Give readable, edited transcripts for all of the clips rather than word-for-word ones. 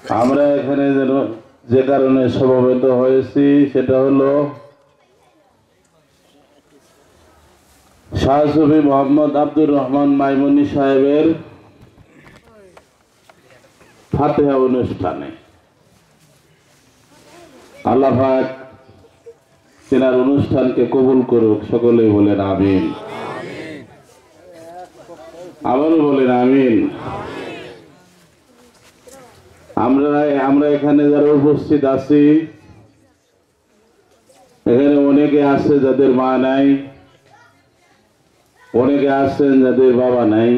আমরা এখানে যে কারণে সমবেত হয়েছি সেটা হলো শাহ সুফি মোহাম্মদ আব্দুর রহমান মাইমুনী সাহেবের ফাতিহা অনুষ্ঠানে। আল্লাহ পাক তেনার অনুষ্ঠানকে কবুল করুক, সকলেই বলেন আমিন। আবারও বলেন আমিন। আমরা এখানে যারা উপস্থিত আছি, এখানে অনেকে আছে যাদের মা নাই, অনেকে আছেন যাদের বাবা নাই,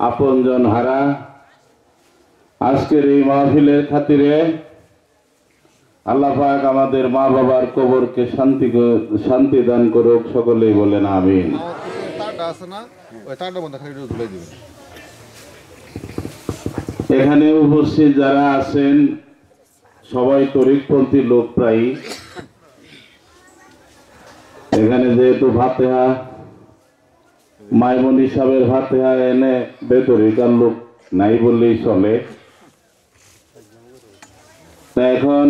আপনজন হারা। আজকের এই মাহফিলের খাতিরে আল্লাহ পাক আমাদের মা বাবার কবরকে শান্তি দান করুক, সকলেই বলেন আমিন। এখানে উপস্থিত যারা আছেন সবাই তরিকপন্থী লোক প্রায়। এখানে যেহেতু ফাতিহা মাইমুনী সাহেবের ফাতিহা এনে বেতরিকার লোক নাই বললেই চলে। তা এখন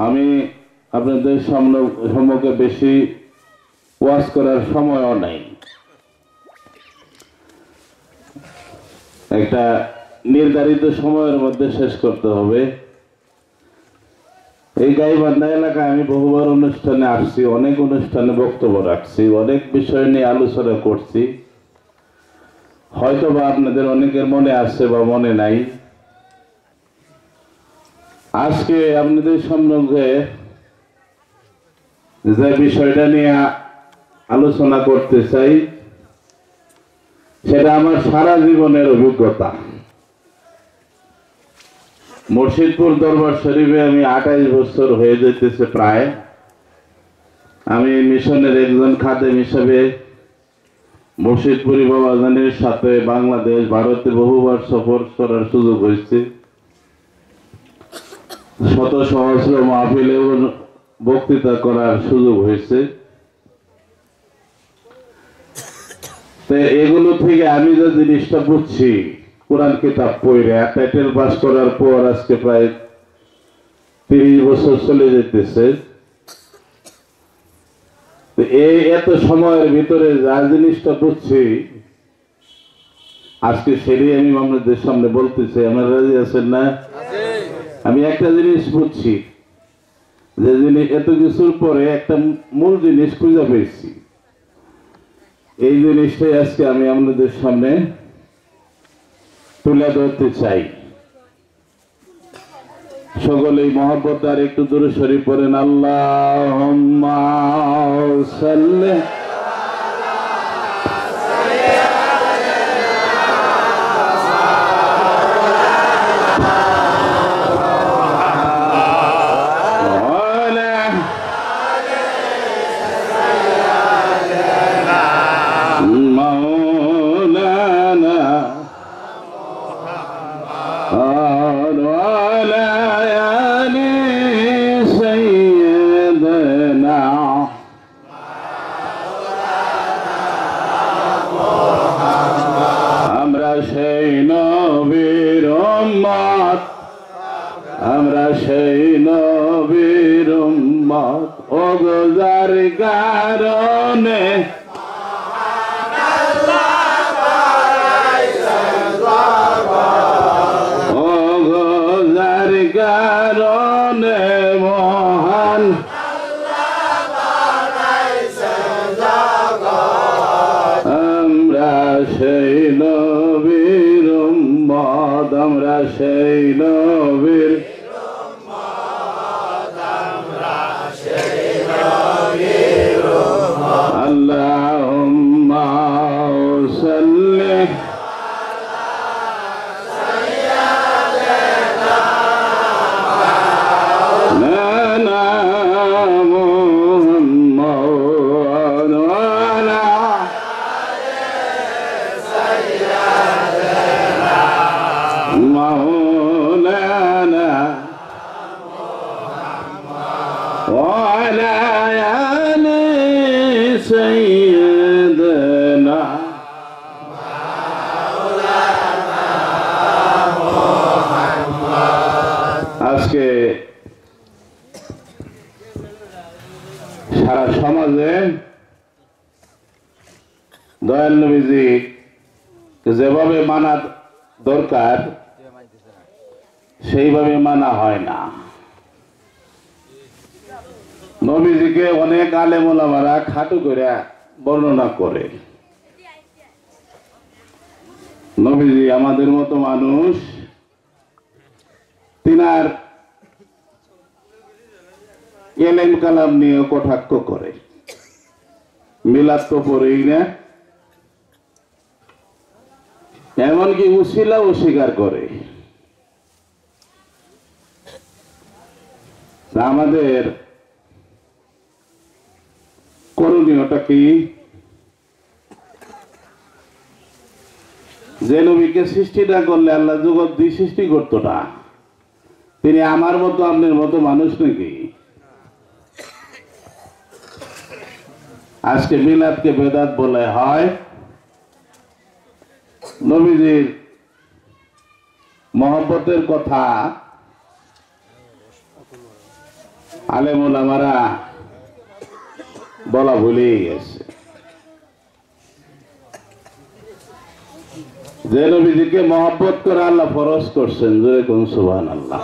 আমি আপনাদের সম্মুখে বেশি ওয়াজ করার সময়ও নাই। একটা নির্ধারিত সময়ের মধ্যে শেষ করতে হবে। এই গাইবান্ধা এলাকায় আমি বহুবার অনুষ্ঠানে আসছি, অনেক অনুষ্ঠানে বক্তব্য রাখছি, অনেক বিষয় নিয়ে আলোচনা করছি। হয়তো বা আপনাদের অনেকের মনে আছে বা মনে নাই। আজকে আপনাদের সম্মুখে যে বিষয়টা নিয়ে আলোচনা করতে চাই সেটা আমার সারা জীবনের অভিজ্ঞতা। মুর্শিদপুর দরবার শরীফে আমি 28 বছর হয়ে যেতেছে প্রায়। আমি মিশনের একজন খাদেম হিসেবে মুর্শিদপুরি বাবাজানের সাথে বাংলাদেশ ভারতে বহুবার সফর করার সুযোগ হয়েছে। শত সহস্র মাহফিলেও বক্তৃতা করার সুযোগ হয়েছে। তো এগুলো থেকে আমি যে জিনিসটা বুঝছি, কোরআন কিতাব পড়ে টাইটেল পাস করার পর আজকে প্রায় 30 বছর চলে যেতেছে। এই এত সময়ের ভিতরে যা জিনিসটা বুঝছি আজকে সেটাই আমি আপনাদের সামনে বলতেছি। আপনারা রাজি আছেন না? আমি একটা জিনিস বুঝছি, যে জিনিস এত কিছুর পরে একটা মূল জিনিস খুঁজে পেয়েছি। এই জিনিসটাই আজকে আমি আপনাদের সামনে তুলে ধরতে চাই। সকলেই মহব্বত আর একটু দূরে শরীফ পড়েন। আল্লাহুম্মা সাল্লি আমরা সেই নবীর উম্মত, ও যার কারণে ও যার কারণে মহান আমরা সেই নবীর উম্মত, আমরা সেই নবীর আল্লাহুম্মা সাল্লি আলা মুহাম্মাদ ওয়া আলা সাইয়্যিদিনা মাওলানা সারা সমাজে দয়াল নবীজি যেভাবে মানা দরকার সেইভাবে মানা হয় না। নবীজিকে অনেক আলেম ওলামারা খাটো করে বর্ণনা করে। নবীজি আমাদের মতো মানুষ, তিনার এলেম কালাম নিয়ে কটাক্ষ করে, মিলাদ তো পড়েই না, এমনকি উসিলা অস্বীকার করে। আমাদের করণীয়টা কি? যে নবীকে সৃষ্টি না করলে আল্লাহ জগৎ দিয়ে সৃষ্টি করতো না। তিনি আমার মতো আপনার মতো মানুষ নাকি? আজকে মিলাদকে বেদাত বলে হয়। নবীজির মহব্বতের কথা আলেম ওলামারা বলা ভুলেই গেছে। যে নবীজিকে মহব্বত করে আল্লাহ ফরজ করছেন, জোরে কোন সুবহানাল্লাহ।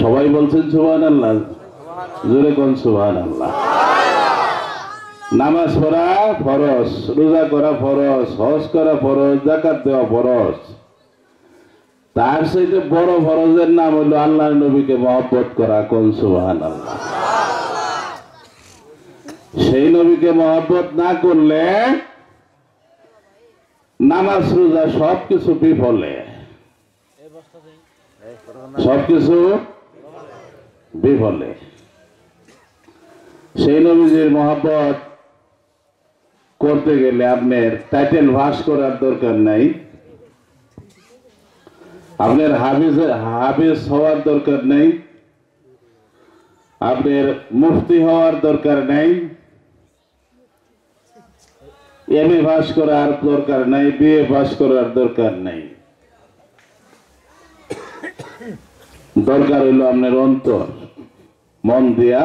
সবাই বলছেন সুবহানাল্লাহ, জোরে কোন সুবহানাল্লাহ। নামাজ পড়া ফরজ, রোজা করা ফরজ, হজ করা ফরজ, যাকাত দেওয়া ফরজ। তার সাথে বড় ফরজের নাম হলো আল্লাহর নবীকে মহব্বত করা, কোন সুবহানাল্লাহ। সেই নবীকে মহব্বত না করলে নামাজ রোজা সবকিছু বিফলে, সবকিছু বিফলে। সেই নবীজির মহব্বত করতে গেলে আপনার টাইটেল ভাস করার দরকার নাই, আপনার হাফিজ হওয়ার দরকার নেই, আপনার মুফতি হওয়ার দরকার নেই, এমএ পাস করার দরকার নাই, বিএ পাস করার দরকার নাই। দরকার হইল আপনার অন্তর, মন দিয়া,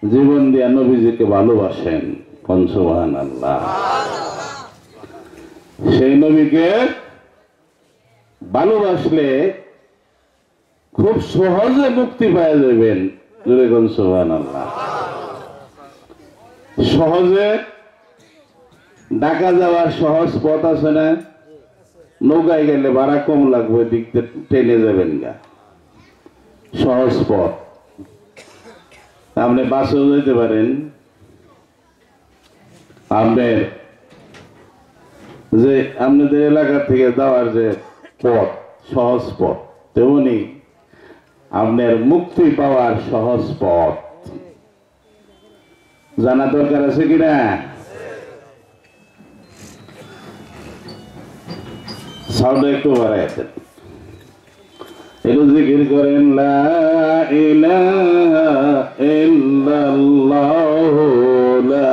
জীবন দিয়া নবীজিকে ভালোবাসেন, কোন সুবহানাল্লাহ। সেই নবীকে ভালোবাসলে খুব সহজে মুক্তি পাওয়া যাবেন, জোরে কোন সুবহানাল্লাহ। সহজে ঢাকা যাওয়ার সহজ পথ আছে না? নৌকায় গেলে ভাড়া কম লাগবে, দিকতে ট্রেনে যাবেন গা, সহজ পথ। আপনি বাসেও যেতে পারেন। আপনার যে আপনাদের এলাকা থেকে যাওয়ার যে পথ, সহজ পথ, তেমনি আপনার মুক্তি পাওয়ার সহজ পথ জানা দরকার আছে কিনা? সাউন্ড একটু বাড়ায় আছেন, একটু জিকির করেন, লা ইলাহা ইল্লাল্লাহ, লা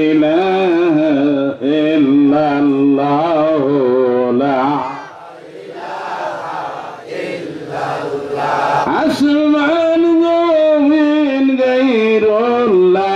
ইলাহা ইল্লাল্লাহ, লা আসমান জমিন গায়রুল্লাহ,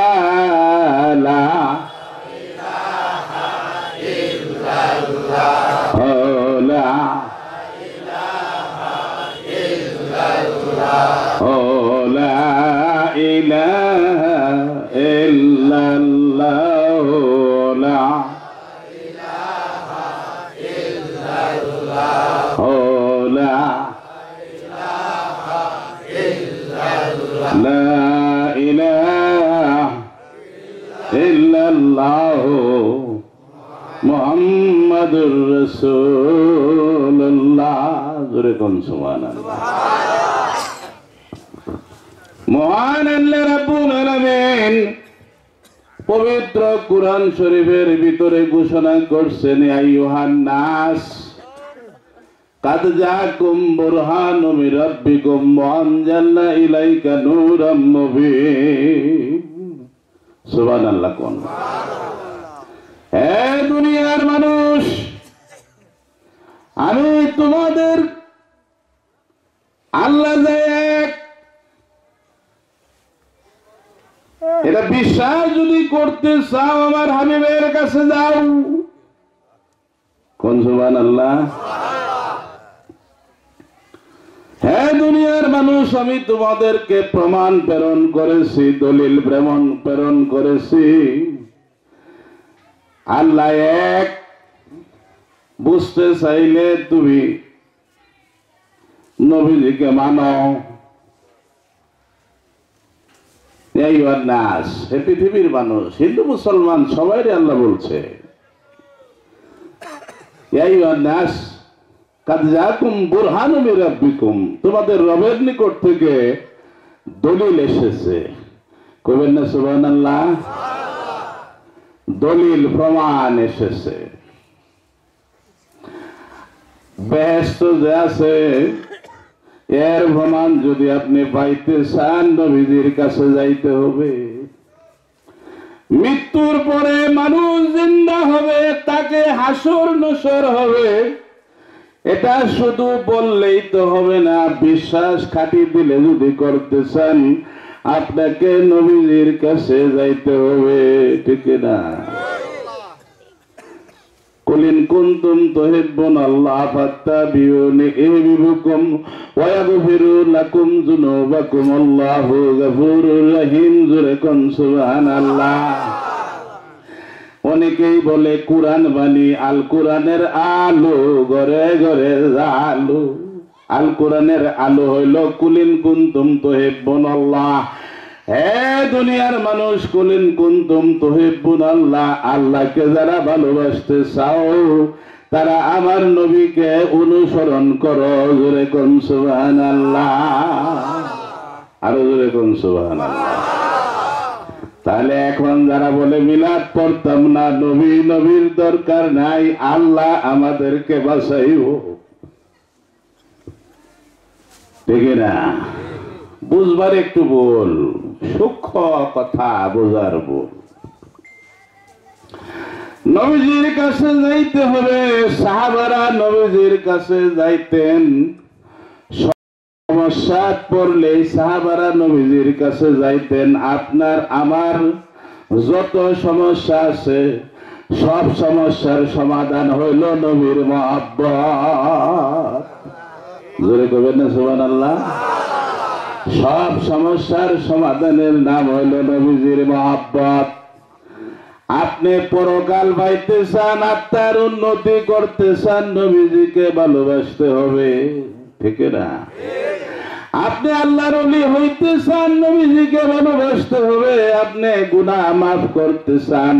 মুহাম্মাদুর রাসূলুল্লাহ, জোরে কোন সুবহানাল্লাহ। মহান আল্লাহ রাব্বুল আলামিন পবিত্র কুরআন শরীফের ভিতরে ঘোষণা করছেন, আইয়ুহান নাস কাদ জাআকুম বুরহানুম মির রাব্বিকুম ওয়া আনজালনা ইলাইকা নূরাম মুবিন। সুবহানাল্লাহ। কোন হে দুনিয়ার মানুষ, আমি তোমাদের আল্লাহ যে এক, এটা বিশ্বাস যদি করতে চাও আমার হাবিবের কাছে যাও। কোন সুবহানাল্লাহ। হ্যাঁ দুনিয়ার মানুষ, আমি তোমাদেরকে প্রমাণ প্রেরণ করেছি, দলিল প্রেরণ করেছি। আল্লাহ এক বুঝতে চাইলে তুমি নবীজিকে মানো। এই নাস, হে পৃথিবীর মানুষ, হিন্দু মুসলমান সবাই আল্লাহ বলছে এই নাস কাদ জাকুম বুরহানুম মির রাব্বিকুম, তোমাদের রবের নিকট থেকে দলিল এসেছে। কইবেন না সুবহানাল্লাহ। দলিল প্রমাণ এসেছে। বেহেশত যে আছে এর প্রমাণ যদি আপনি পাইতে চান নবীজির কাছে যাইতে হবে। মৃত্যুর পরে মানুষ জিন্দা হবে, তাকে হাসর নসর হবে, এটা শুধু বললেই তো হবে না, বিশ্বাস খাঁটি দিলে যদি করতে চান আপনাকে নবীজির কাছে যাইতে হবে, ঠিক না? কুলিন কুনতুম তুহিব্বুনাল্লাহ ফাত্তাবিউনি ইউহিব্বুকুম ওয়া ইয়াগফিরু লাকুম যুনুবাকুম আল্লাহু গফুরুর রহিম। জোরে কোন সুবহানাল্লাহ। অনেকেই বলে কুরআন বাণী, আল কোরআনের আলো ঘরে ঘরে আলো। আল কোরআনের আলো হইল কুলিন কুনতুম তুহিব্বুনাল্লাহ। হে দুনিয়ার মানুষ, কুলিন কুনতুম তুহিব্বুনাল্লাহ, আল্লাহকে যারা ভালোবাসতে চাও তারা আমার নবীকে অনুসরণ করো। জোরে কোন সুবহানাল্লাহ। আরো জোরে কোন সুবহানাল্লাহ। তাহলে এখন যারা বলে মিলাদ পড়তাম না, নবীর দরকার নাই, আল্লাহ আমাদেরকে বাঁচাইব, ঠিক না? বুঝবার একটু বল, সূক্ষ্ম কথা বোঝার বল। নবীজির কাছে যাইতে হবে। সাহাবারা নবীজির কাছে যাইতেন, সমস্যা পড়লে সাহাবারা নবীজির কাছে যাইতেন। আপনার আমার যত সমস্যা আছে সব সমস্যার সমাধান হইল নবীর মহব্বত। জোরে কইবেন না সুবহানাল্লাহ। সব সমস্যার সমাধানের নাম হইল নবীজির মহব্বত। আপনি পরকাল পাইতে চান, আত্মার উন্নতি করতে চান, নবীজিকে ভালোবাসতে হবে, ঠিক না? আপনি আল্লাহর ওলি হইতে চান, নবীজিকে ভালোবাসতে হবে। আপনি গুনাহ মাফ করতে চান,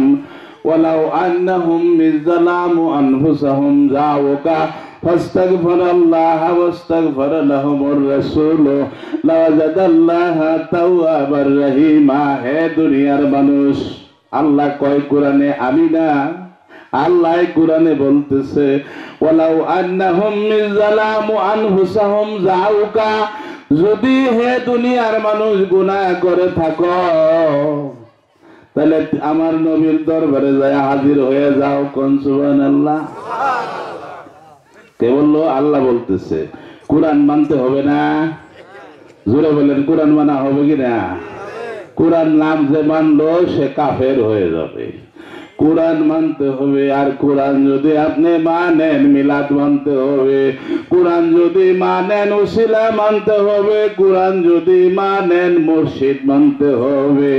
ওয়ালাউ আন্নাহুম ইযলামু আনফুসাহুম জাউকা ফাস্তাগফিরুল্লাহ ওয়াস্তাগফার লাহুমুর রাসূল লাওয়াজাদাল্লাহা তাওয়াবার রহিমা। হে দুনিয়ার মানুষ, আল্লাহ কয় কোরআনে, আমি না, আল্লাহ কোরআনে বলতেছে ওয়ালাউ আন্নাহুম ইযলামু আনফুসাহুম জাউকা, যদি হে দুনিয়ার মানুষ গুনাহ করে থাকো তাহলে আমার নবীর দরবারে যায় হাজির হয়ে যাও। কোন সুবহানাল্লাহ। কে বললো? আল্লাহ বলতেছে। কোরআন মানতে হবে না? জোরে বলেন, কোরআন মানা হবে কিনা? কোরআন নাম যে মানলো সে কাফের হয়ে যাবে। কোরআন মানতে হবে। আর কোরআন যদি আপনি মানেন, মিলাদ মানতে হবে। কোরআন যদি মানেন, উসিলা মানতে হবে। কোরআন যদি মানেন, মুর্শিদ মানতে হবে।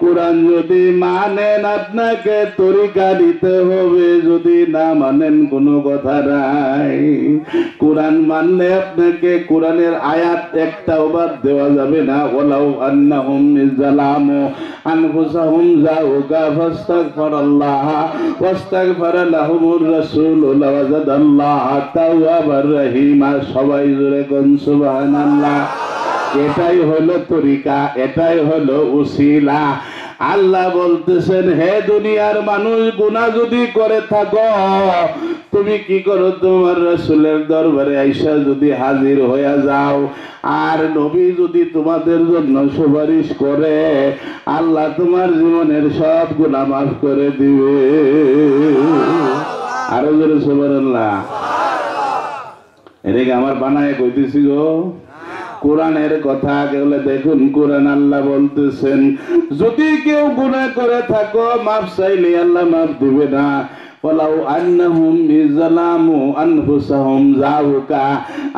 কোরআন যদি মানেন, আপনাকে তরিকা দিতে হবে। যদি না মানেন, কোনো কথা নাই। কোরআন মানলে আপনাকে কোরআনের আয়াত একটাও বাদ দেওয়া যাবে না। ওয়ালাউ আন্নাহুম ইযলামু আনফুসাহুম জাউকা ফাস্তাগফিরুল্লাহ ওয়াস্তাগফার লাহুমুর রাসূল লাওয়াজাদাল্লাহা তাওয়াবার রহিমা। সবাই জোরে কোন সুবহানাল্লাহ। এটাই হলো তরিকা, এটাই হলো উসিলা। আল্লাহ বলতেছেন, হে দুনিয়ার মানুষ, গুনাহ যদি করে থাকো তুমি কি করো? তোমার রাসূলের দরবারে আইসা যদি হাজির হয়ে যাও, আর নবী যদি তোমাদের জন্য সুপারিশ করে, আল্লাহ তোমার জীবনের সব গুনাহ মাফ করে দিবে। আরো জোরে সুবহানাল্লাহ। এটাকে আমার বানায় কইতেছি গো, কোরআনের কথা কেবল দেখুন। কোরআন আল্লাহ বলতেছেন, যদি কেউ গুনাহ করে থাকো মাফ চাইলে আল্লাহ মাফ দিবে না। ওয়ালাউ আন্নাহুম ইযলামু আনফুসাহুম যাউকা,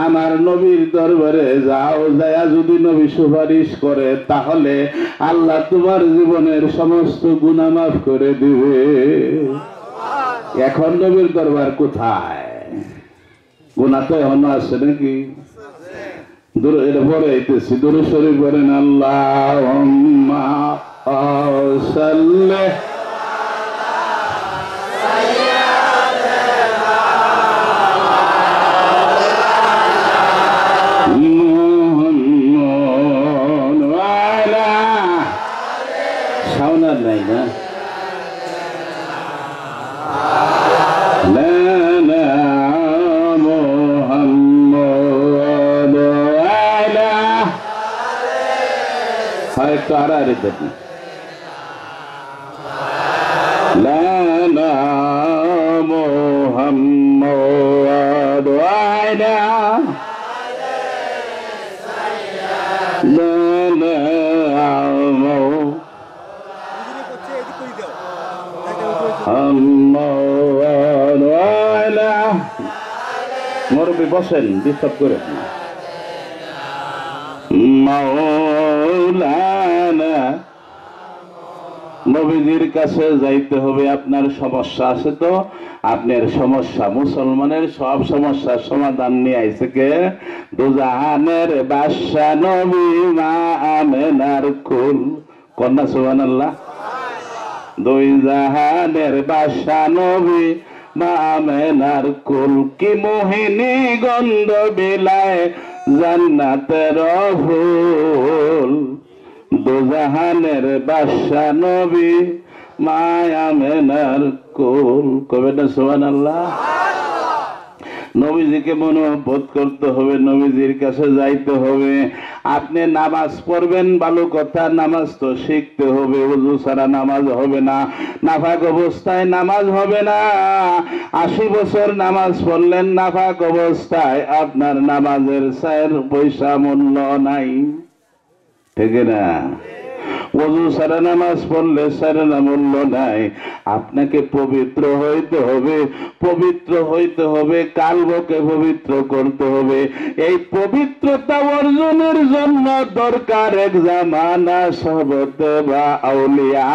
আমার নবীর দরবারে যাও, যায়া যদি নবী সুপারিশ করে তাহলে আল্লাহ তোমার জীবনের সমস্ত গুনাহ মাফ করে দিবে। এখন নবীর দরবার কোথায়? গুনাহ তো এখনো আছে নাকি? এটা পরে আইতেছি, দুরূদ শরীফ পড়েন, আল্লাহুম্মা সাল্লি সাউনার নাই না, একটু আড়াআড়ি দেখুন, লানা মুহাম্মাদ আলা লানা মুহাম্মাদ আলা। মুরব্বি বসেন, ডিস্টার্ব করেন না। মাওলানা, নবীজির কাছে যাইতে হবে। আপনার সমস্যা আছে তো, আপনার সমস্যা, মুসলমানের সব সমস্যার সমাধান নিয়ে আইছে কে? দুজাহানের বাদশা নবী মা আমেনার কুল। কন্যা সুবহানাল্লাহ। দুই জাহানের বাদশা নবী মা আমেনার কুল, কি মোহিনী গন্ধ বিলায় জান্নাতের ফুল। দুজাহানের বাদশা নবী মা আমেনার কুল। কবে না সুবহানাল্লাহ। নবীজিকে মনোবোধ করতে হবে, নবীজির কাছে যাইতে হবে। আপনি নামাজ পড়বেন ভালো কথা, নামাজ তো শিখতে হবে। ওযু ছাড়া নামাজ হবে না, নাফাক অবস্থায় নামাজ হবে না। 80 বছর নামাজ পড়লেন নাফাক অবস্থায়, আপনার নামাজের 4 পয়সা মূল্য নাই, ঠিক না? ওযু ছাড়া নামাজ পড়লে সারা মূল্য নাই। আপনাকে পবিত্র হইতে হবে, পবিত্র হইতে হবে, কালবকে পবিত্র করতে হবে। এই পবিত্রতা অর্জনের জন্য দরকার এক জামানা সবতে বা আউলিয়া,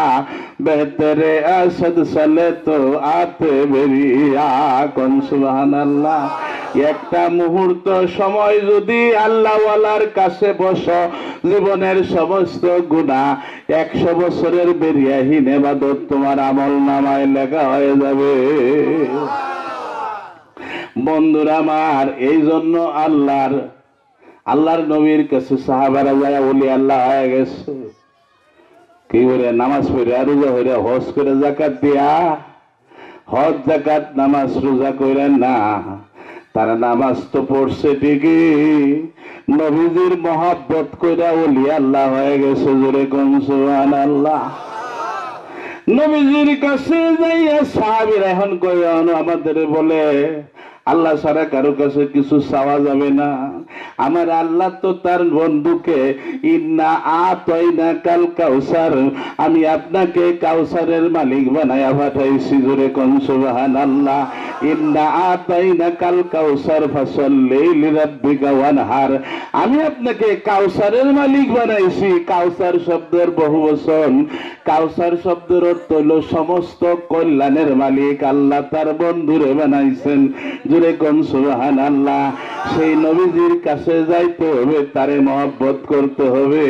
বেহতরে আসাদ সালে তো আতে বেরিয়া। কোন সুবহানাল্লাহ। একটা মুহূর্ত সময় যদি আল্লাহওয়ালার কাছে বসো, জীবনের সমস্ত গুনাহ 100 বছরের বেরিয়াহীন ইবাদত তোমার আমল নামায় লেখা হয়ে যাবে। বন্ধুরা আমার, এই জন্য আল্লাহর নবীর কাছে সাহাবারা যায় ওলি আল্লাহ হয়ে গেছে। কি করে? নামাজ পড়ে, রোজা হইরে, হজ করে, যাকাত দিয়া। হজ যাকাত নামাজ রোজা কইরা না, তারা নামাজ তো পড়ছে ঠিকই, নবীজির মহব্বত কইরা ওলি আল্লাহ হয়ে গেছে। জোরে কোন সুবহানাল্লাহ। নবীজির কাছে যাইয়া সাহাবীরা এখন কই, আমাদের বলে আল্লাহ ছাড়া কারো কাছে কিছু চাওয়া যাবে না। আমার আল্লাহ তো তার বন্ধুকে ইন্না আতাইনা কাল কাউসার, আমি আপনাকে কাউসারের মালিক বানায়া পাঠাইছি। জোরে কোন সুবহানাল্লাহ। ইন্না আতাইনা কাল কাউসার ফাসাল্লি লিরাব্বিকা ওয়ানহার, আমি আপনাকে কাউসারের মালিক বানাইছি। কাউসার শব্দের বহুবচন। কাউসার শব্দের অর্থ হলো সমস্ত কল্যাণের মালিক। আল্লাহ তার বন্ধুরে বানাইছেন। জোরে কোন সুবহানাল্লাহ। সেই নবীজির কাছে যাইতে হবে, তারে মহব্বত করতে হবে।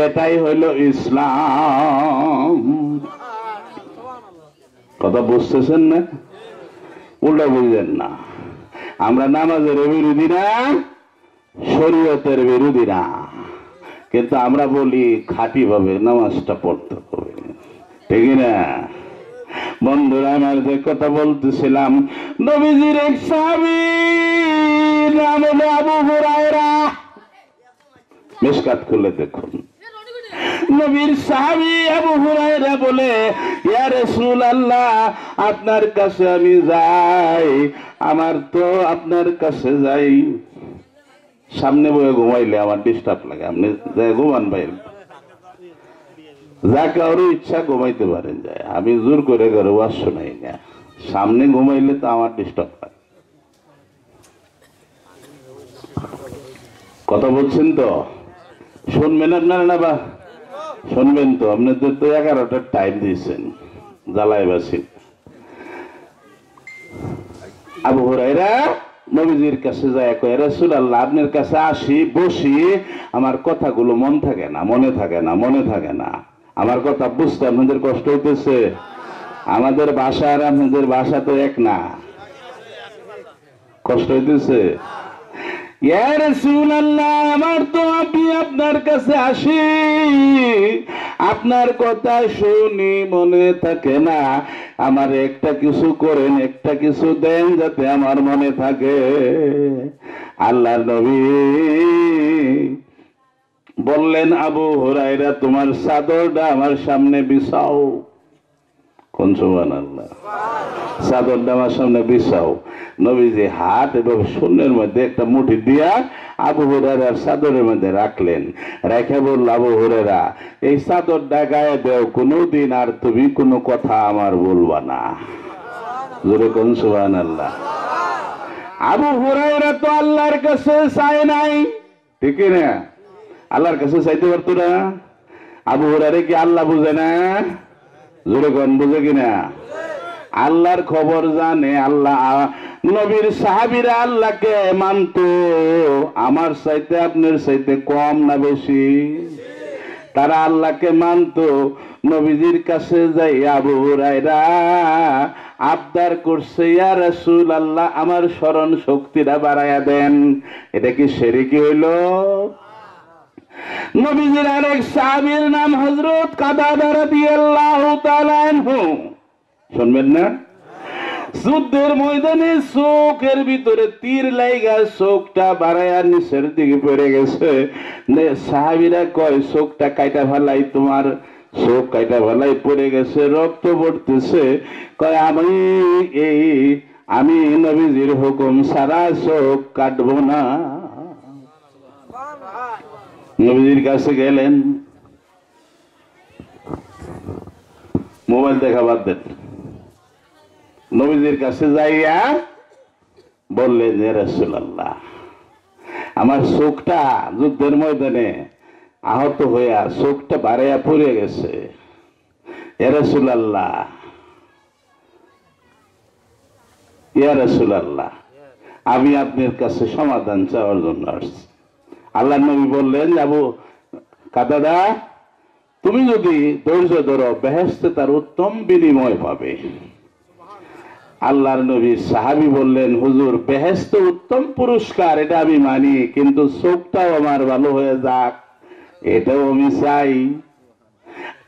এটাই হইল ইসলাম। কথা বুঝতেছেন না? উল্টা বুঝলেন না। আমরা নামাজের বিরোধী না, শরীয়তের বিরোধী না, কিন্তু আমরা বলি খাঁটি ভাবে নামাজটা পড়তে হবে, ঠিক না? বন্ধুরা আমার, যে কথা বলতেছিলাম, নবীজির এক সাহাবী নাম হলো আবু হুরায়রা। মিশকাত খুলে দেখুন। নবীর সাহাবী আবু হুরায়রা বলে, ইয়া রাসূলুল্লাহ, আপনার কাছে আমি যাই, আমার তো আপনার কাছে যাই। সামনে বয়ে ঘুমাইলে আমার ডিস্টার্ব লাগে, আপনি যাই ঘুমান ভাই, যা কারো ইচ্ছা ঘুমাইতে পারেন যায়, আমি জোর করে ঘরে ওয়াজ শোনাই না, সামনে ঘুমাইলে তো আমার ডিস্টার্ব লাগে। কথা বলছেন তো, শুনবেন আপনারা না? বা শুনবেন তো, আপনাদের তো 11টার টাইম দিয়েছেন, জ্বালায় বাসি। আবু হুরায়রা নবীজির কাছে যায়, কয় রাসূলুল্লাহ, আপনার কাছে আসি, বসি, আমার কথাগুলো মনে থাকে না। আমার কথা বুঝতে আপনাদের কষ্ট হইতেছে? আমাদের ভাষা আর আপনাদের ভাষা তো এক না, কষ্ট হইতেছে? ইয়া রাসূলুল্লাহ, আমার তো আমি আপনার কাছে আসি, আপনার কথা শুনি, মনে থাকে না, আমার একটা কিছু করেন, একটা কিছু দেন, যাতে আমার মনে থাকে। আল্লাহর নবী বললেন, আবু হুরায়রা, তোমার চাদরটা আমার সামনে বিছাও। কোন সুবহানাল্লাহ? চাদরটা আমার সামনে বিছাও। নবীজি হাত এবং শূন্যের মধ্যে একটা মুঠি দিয়া আবু হুরায়রার চাদরের মধ্যে রাখলেন, রেখে বলল, আবু হুরায়রা, এই চাদরটা গায়ে দেও, কোনোদিন আর তুমি কোনো কথা আমার বলবা না। জোরে কোন সুবহানাল্লাহ? আবু হুরায়রা তো আল্লাহর কাছে চায় নাই, ঠিক না? আল্লাহর কাছে চাইতে পারতো না? আবু হুরায়রা কি আল্লাহ বুঝে না? জোরে কোন, বুঝে কিনা? আল্লাহর খবর জানে। আল্লাহ, নবীর সাহাবীরা আল্লাহকে মানতো, আমার চাইতে আপনার চাইতে কম না বেশি? তারা আল্লাহকে মানতো। নবীজির কাছে যাই আবু হুরায়রা আবদার করছে, ইয়া রাসূলুল্লাহ, আমার স্মরণ শক্তিটা বাড়ায়া দেন। এটা কি শিরকি হইল? নবীজির আরেক সাহাবীর নাম হযরত কাতাদা রাদিয়াল্লাহু তাআলা আনহু, শুনবেন না? যুদ্ধের ময়দানে চোখের ভিতরে তীর লাইগা চোখটা বাড়ায়া নিচের দিকে পড়ে গেছে। সাহাবীরা কয়, চোখটা কাইটা ফেলাই, তোমার চোখ কাইটা ফেলাই, পড়ে গেছে, রক্ত পড়তেছে। কয়, আমি নবীজির হুকুম ছাড়া চোখ কাটবো না। নবীজির কাছে গেলেন, মোবাইল দেখা বাদ দেন, নবীজির কাছে যাইয়া বললেন, ইয়া রাসূলুল্লাহ, আমার চোখটা যুদ্ধের ময়দানে আহত হইয়া চোখটা বাড়াইয়া পড়ে গেছে। ইয়া রাসূলুল্লাহ, আমি আপনার কাছে সমাধান চাওয়ার জন্য আসছি। আল্লাহর নবী বললেন, আবু কাতাদা, তুমি যদি ধৈর্য ধরো, বেহেশতে তার উত্তম বিনিময় পাবে। আল্লাহর নবী সাহাবী বললেন, হুজুর, বেহেশত উত্তম পুরস্কার, এটা আমি মানি, কিন্তু চোখটাও আমার ভালো হয়ে যাক, এটাও আমি চাই।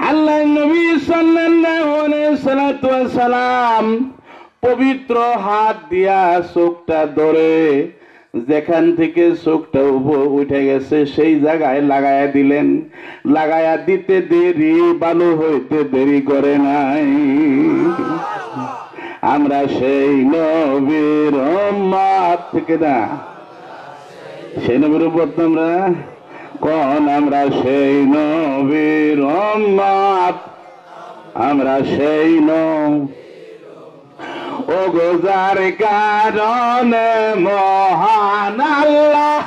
আল্লাহর নবী সাল্লাল্লাহু আলাইহি সাল্লাম পবিত্র হাত দিয়া চোখটা ধরে যেখান থেকে চোখটা উঠে গেছে সেই জায়গায় লাগায়া দিলেন। লাগায়া দিতে দেরি, ভালো হইতে দেরি করে নাই। আমরা সেই নবীর উম্মত, থেকে না, সেই নবীর উম্মত আমরা কোন? আমরা সেই নবীর উম্মত, আমরা সেই ও গোজার কারণে মহান আল্লাহ,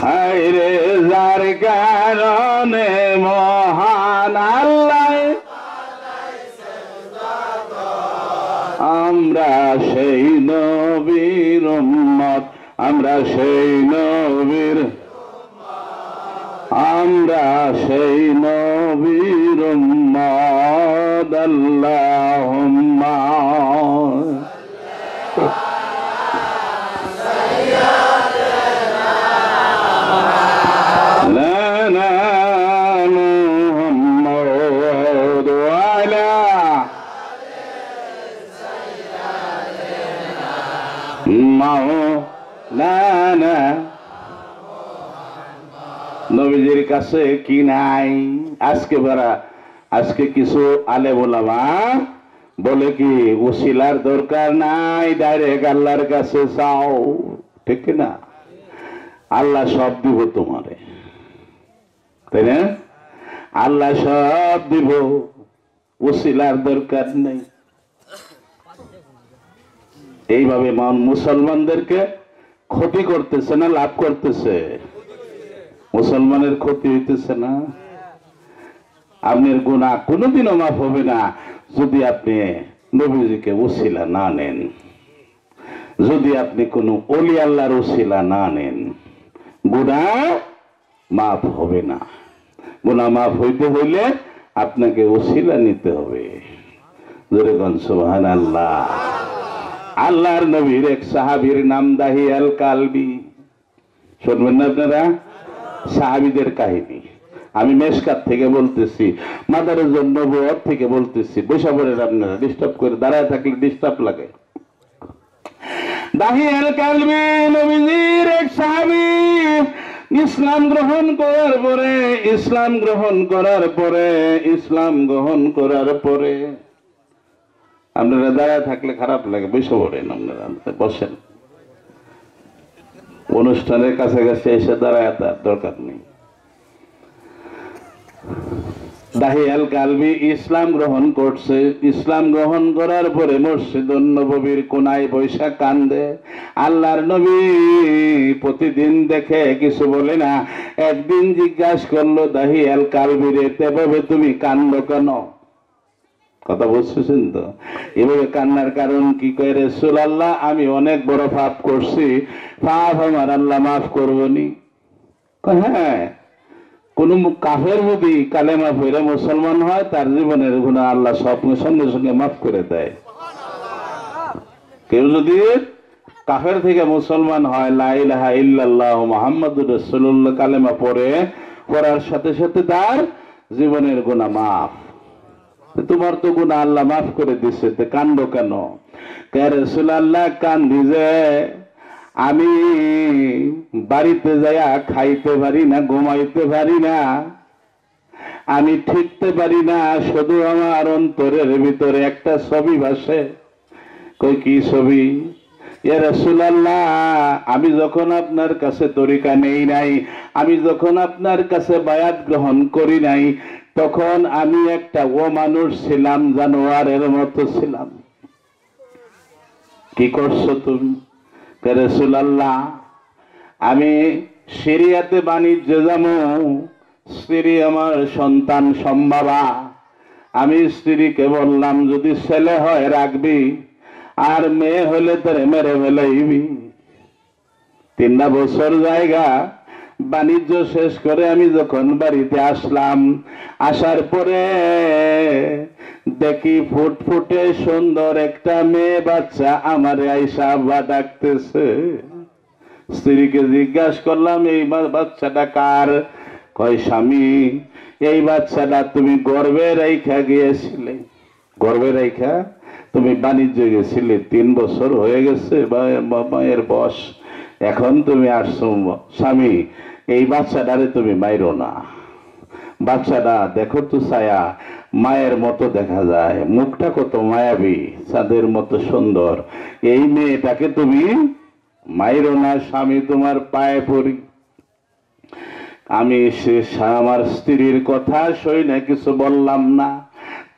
হায় রে যার কারণে মহান আল্লাহ, আমরা সেই নবীর উম্মত, আমরা সেই নবীর, আমরা সেই নবীর উম্মত। আল্লাহুম্মা লানা মুহাম্মাদ ওয়ালা মাওলানা নবীজির কাছে কি নাই? আজকে কিছু আলে বলাবা বলে কি উসিলার দরকার নাই, ডাইরেক্ট আল্লাহর কাছে চাও, ঠিক না? আল্লাহ সব দিব তোমারে, তাই না? আল্লাহ সব দিব, উসিলার দরকার নেই। এইভাবে মুসলমানদেরকে ক্ষতি করতেছে না লাভ করতেছে? মুসলমানের ক্ষতি হইতেছে না? আপনার গুনাহ কোনোদিনও মাফ হবে না যদি আপনি নবীজিকে উসিলা না নেন, যদি আপনি কোনো ওলি আল্লাহর উসিলা না নেন, গুনাহ মাফ হবে না। গুনাহ মাফ হইতে হইলে আপনাকে উসিলা নিতে হবে। জোরে বলেন সুবহানাল্লাহ। আল্লাহর নবীর এক সাহাবীর নাম দাহিয়াল কালবি। শুনবেন না আপনারা? সাহাবীদের কাহিনী আমি মেশকাত থেকে বলতেছি, মাদারের নবুয়ত থেকে বলতেছি। বৈশা পড়েন আপনারা, ডিস্টার্ব করে দাঁড়ায় থাকলে ডিস্টার্ব লাগে। দাহিয়াল কালবি নবীজির এক সাহাবী। ইসলাম গ্রহণ করার পরে আপনারা দাঁড়ায় থাকলে খারাপ লাগে, বসে পড়েন, আপনারা বসেন। অনুষ্ঠানের কাছাকাছি এসে দাঁড়ায় তার দরকার নেই। দাহিয়াল কালবি ইসলাম গ্রহণ করছে। ইসলাম গ্রহণ করার পরে মসজিদুন নববীর কোনায় বৈশা কান্দে। আল্লাহর নবী প্রতিদিন দেখে কিছু বলে না। একদিন জিজ্ঞাসা করলো দাহিয়াল কালবিরে, তেভাবে তুমি কান্দো কেন? কথা বুঝতেছেন তো? এভাবে কান্নার কারণ কি? কয় রাসূলুল্লাহ, আমি অনেক বড় পাপ করছি, পাপ আমার আল্লাহ মাফ করবনি। হ্যাঁ, কোন কাফের যদি কালেমা পড়ে মুসলমান হয়, তার জীবনের গুনাহ আল্লাহ সব সঙ্গে সঙ্গে মাফ করে দেয়। কেউ যদি কাফের থেকে মুসলমান হয়, লা ইলাহা ইল্লাল্লাহ মুহাম্মাদুর রাসূলুল্লাহ কালেমা পড়ার সাথে সাথে তার জীবনের গুনাহ মাফ। তোমার তো গুনাহ আল্লাহ মাফ করে দিচ্ছে, তে কান্দো কেন? কে রাসূলুল্লাহ, কান্দি যে আমি বাড়িতে যাইয়া খাইতে পারি না, ঘুমাইতে পারি না, আমি ঠিকতে পারি না, শুধু আমার অন্তরের ভিতরে একটা ছবি ভাসে। কই কি ছবি? ইয়া রাসূলুল্লাহ, আমি যখন আপনার কাছে তরিকা নেই নাই, আমি যখন আপনার কাছে বায়াত গ্রহণ করি নাই, তখন আমি একটা অমানুষ ছিলাম, জানোয়ারের মতো ছিলাম। কি করছো তুমি? রাসূলুল্লাহ, আমি সিরিয়াতে বাণিজ্য যাবো, স্ত্রী আমার সন্তান সম্ভাবা। আমি স্ত্রীকে বললাম, যদি ছেলে হয় রাখবি, আর মেয়ে হলে তোরে মেরে ফেলাইবি। 3 বছর জায়গা বাণিজ্য শেষ করে আমি যখন বাড়িতে আসলাম, আসার পরে দেখি ফুটফুটে সুন্দর একটা মেয়ে বাচ্চা আমার আইসা বা ডাকতেছে। স্ত্রীকে জিজ্ঞাসা করলাম, এই বাচ্চাটা কার? কয় স্বামী, এই বাচ্চাটা তুমি গর্ভে রাইখা গিয়েছিলে, গর্ভে রাইখা তুমি বাণিজ্য গেছিলে, 3 বছর হয়ে গেছে মায়ের বয়স, এখন তুমি আসছো। স্বামী, এই বাচ্চাটারে তুমি মাইরো না, বাচ্চাটা দেখো তো ছায়া মায়ের মতো দেখা যায়, মুখটা কত মায়াবী, চাঁদের মতো সুন্দর, এই মেয়েটাকে তুমি মাইরো না, স্বামী তোমার পায়ে পড়ি। আমি আমার স্ত্রীর কথা সই না, কিছু বললাম না।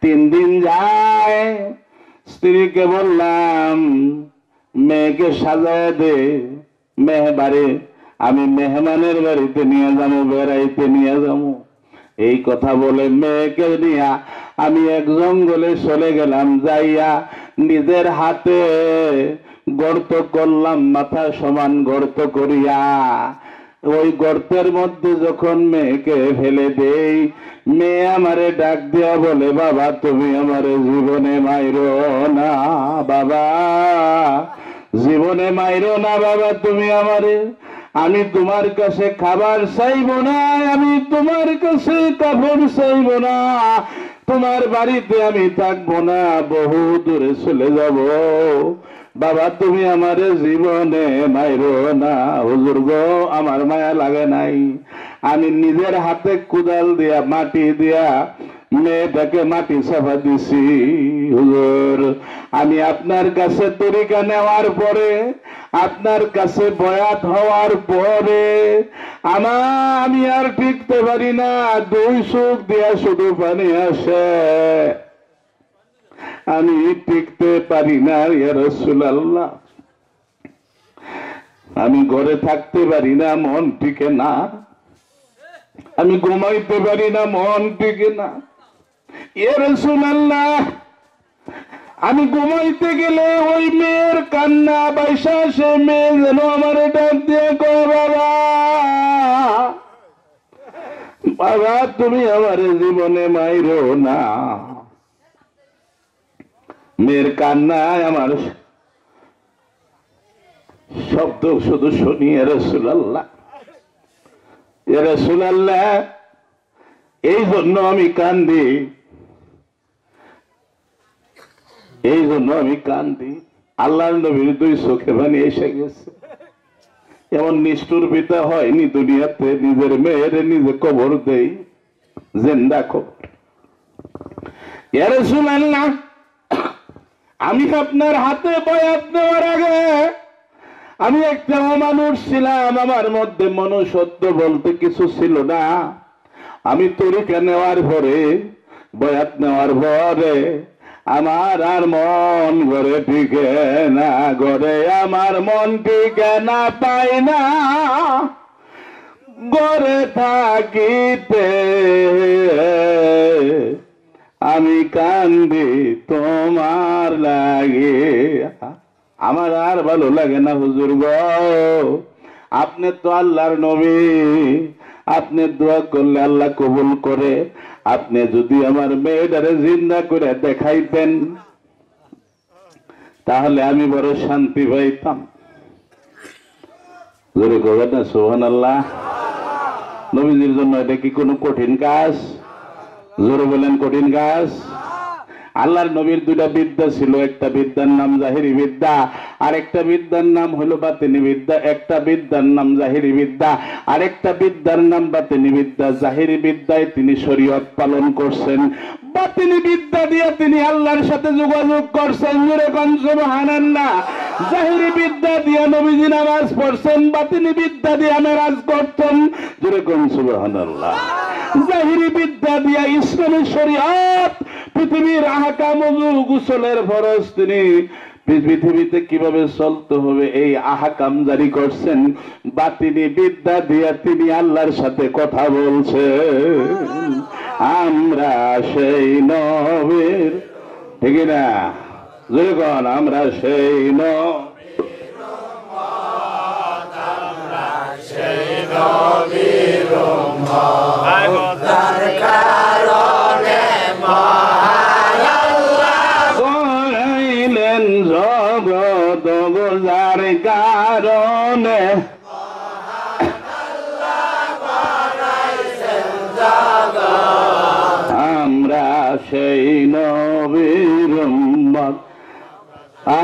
3 দিন যায়, স্ত্রীকে বললাম, মেয়েকে সাজায় দে, মেহবারে আমি মেহমানের বাড়িতে নিয়ে যাবো, বেড়াইতে নিয়ে যাবো। এই কথা বলে মেয়েকে নিয়ে আমি এক জঙ্গলে চলে গেলাম। যাইয়া নিজের হাতে গর্ত করলাম, মাথা সমান গর্ত করিয়া ওই গর্তের মধ্যে যখন মেয়েকে ফেলে দেই, মেয়ে আমারে ডাক দিয়া বলে, বাবা তুমি আমারে জীবনে মাইরো না, বাবা জীবনে মাইরো না, বাবা তুমি আমারে, আমি তোমার কাছে খাবার চাইব না, আমি তোমার কাছে কাপড় চাইব না, তোমার বাড়িতে আমি থাকবো না, বহু দূরে চলে যাব, বাবা তুমি আমারে জীবনে মাইরো না। হুজুর গো, আমার মায়া লাগে নাই, আমি নিজের হাতে কোদাল দিয়া মাটি দিয়া মেয়েটাকে মাটি চাপা দিছি। হুজুর, আমি আপনার কাছে তরিকা নেওয়ার পরে, আপনার কাছে বয়াত হওয়ার পরে আমি আর টিকতে পারি না, দুই চোখ দিয়া শুধু পানি আসে, আমি টিকতে পারি না ইয়া রাসূলুল্লাহ। আমি ঘরে থাকতে পারি না, মন টিকে না, আমি ঘুমাইতে পারি না, মন টিকে না ইয়া রাসূলুল্লাহ। আমি ঘুমাইতে গেলে ওই মেয়ের কান্না বাইসা, সে মেয়ে যেন আমার ডাক দিয়ে কয়, বাবা বাবা তুমি আমার জীবনে মাইরো না। মেয়ের কান্নায় আমার শব্দ শুধু শুনি, ইয়া রাসূলুল্লাহ ইয়া রাসূলুল্লাহ। এই জন্য আমি কান্দি, এই জন্য আমি কান্দি। আল্লাহর নবীর দুই চোখে পানি এসে গেছে। এমন নিষ্ঠুর পিতা হয়নি দুনিয়াতে, নিজের মেয়ের নিজে কবর দেই, জিন্দা খবর। ইয়া রাসূলুল্লাহ, আমি আপনার হাতে বয়াত নেওয়ার আগে আমি একটা মানুষ ছিলাম, আমার মধ্যে মনুষ্যত্ব বলতে কিছু ছিল না। আমি তরিকা নেওয়ার পরে, বয়াত নেওয়ার পরে আমার আর মন ঘরে টিকে না, ঘরে আমার মন টিকে না, পাই না ঘরে থাকিতে আমি কান্দি তোমার লাগে। আমার আর ভালো লাগে না হুজুর গো, আপনি তো আল্লাহর নবী, আপনি দোয়া করলে আল্লাহ কবুল করে। আপনি যদি আমার মেয়েটারে জিন্দা করে দেখাইতেন তাহলে আমি বড় শান্তি পাইতাম। জোরে কবেন না সুবহানাল্লাহ। নবীজির জন্য এটা কি কোনো কঠিন কাজ? জোরে বলেন কঠিন কাজ? আল্লাহর নবীর দুইটা বিদ্যা ছিল, একটা বিদ্যার নাম জাহিরি বিদ্যা, আর একটা বিদ্যার নাম হলো বাতিনি বিদ্যা। একটা বিদ্যার নাম জাহিরি বিদ্যা, আরেকটা বিদ্যার নাম বাতিনি বিদ্যা। জাহিরি বিদ্যায় তিনি শরীয়ত পালন করছেন, বাতিনি বিদ্যা দিয়ে তিনি আল্লাহর সাথে যোগাযোগ করছেন। জোরে কোন সুবহানাল্লাহ। জাহিরি বিদ্যা দিয়ে নবীজি নামাজ পড়ছেন, বাতিনি বিদ্যা দিয়ে মেরাজ করতেন। জোরে কোন সুবহানাল্লাহ। জাহিরি বিদ্যা দিয়া ইসলামের শরীয়ত, পৃথিবীর আহকাম, ওযু, গোসলের ফরজ, তিনি পৃথিবীতে কিভাবে চলতে হবে এই আহকাম জারি করছেন। বাতিনি বিদ্যা দিয়া তিনি আল্লাহর সাথে কথা বলছেন। আমরা সেই নবীর, ঠিক না? জোরে কোন, আমরা সেই নবীর উম্মত। জগৎ গোজার কারণে আমরা সেই নবীর উম্মত,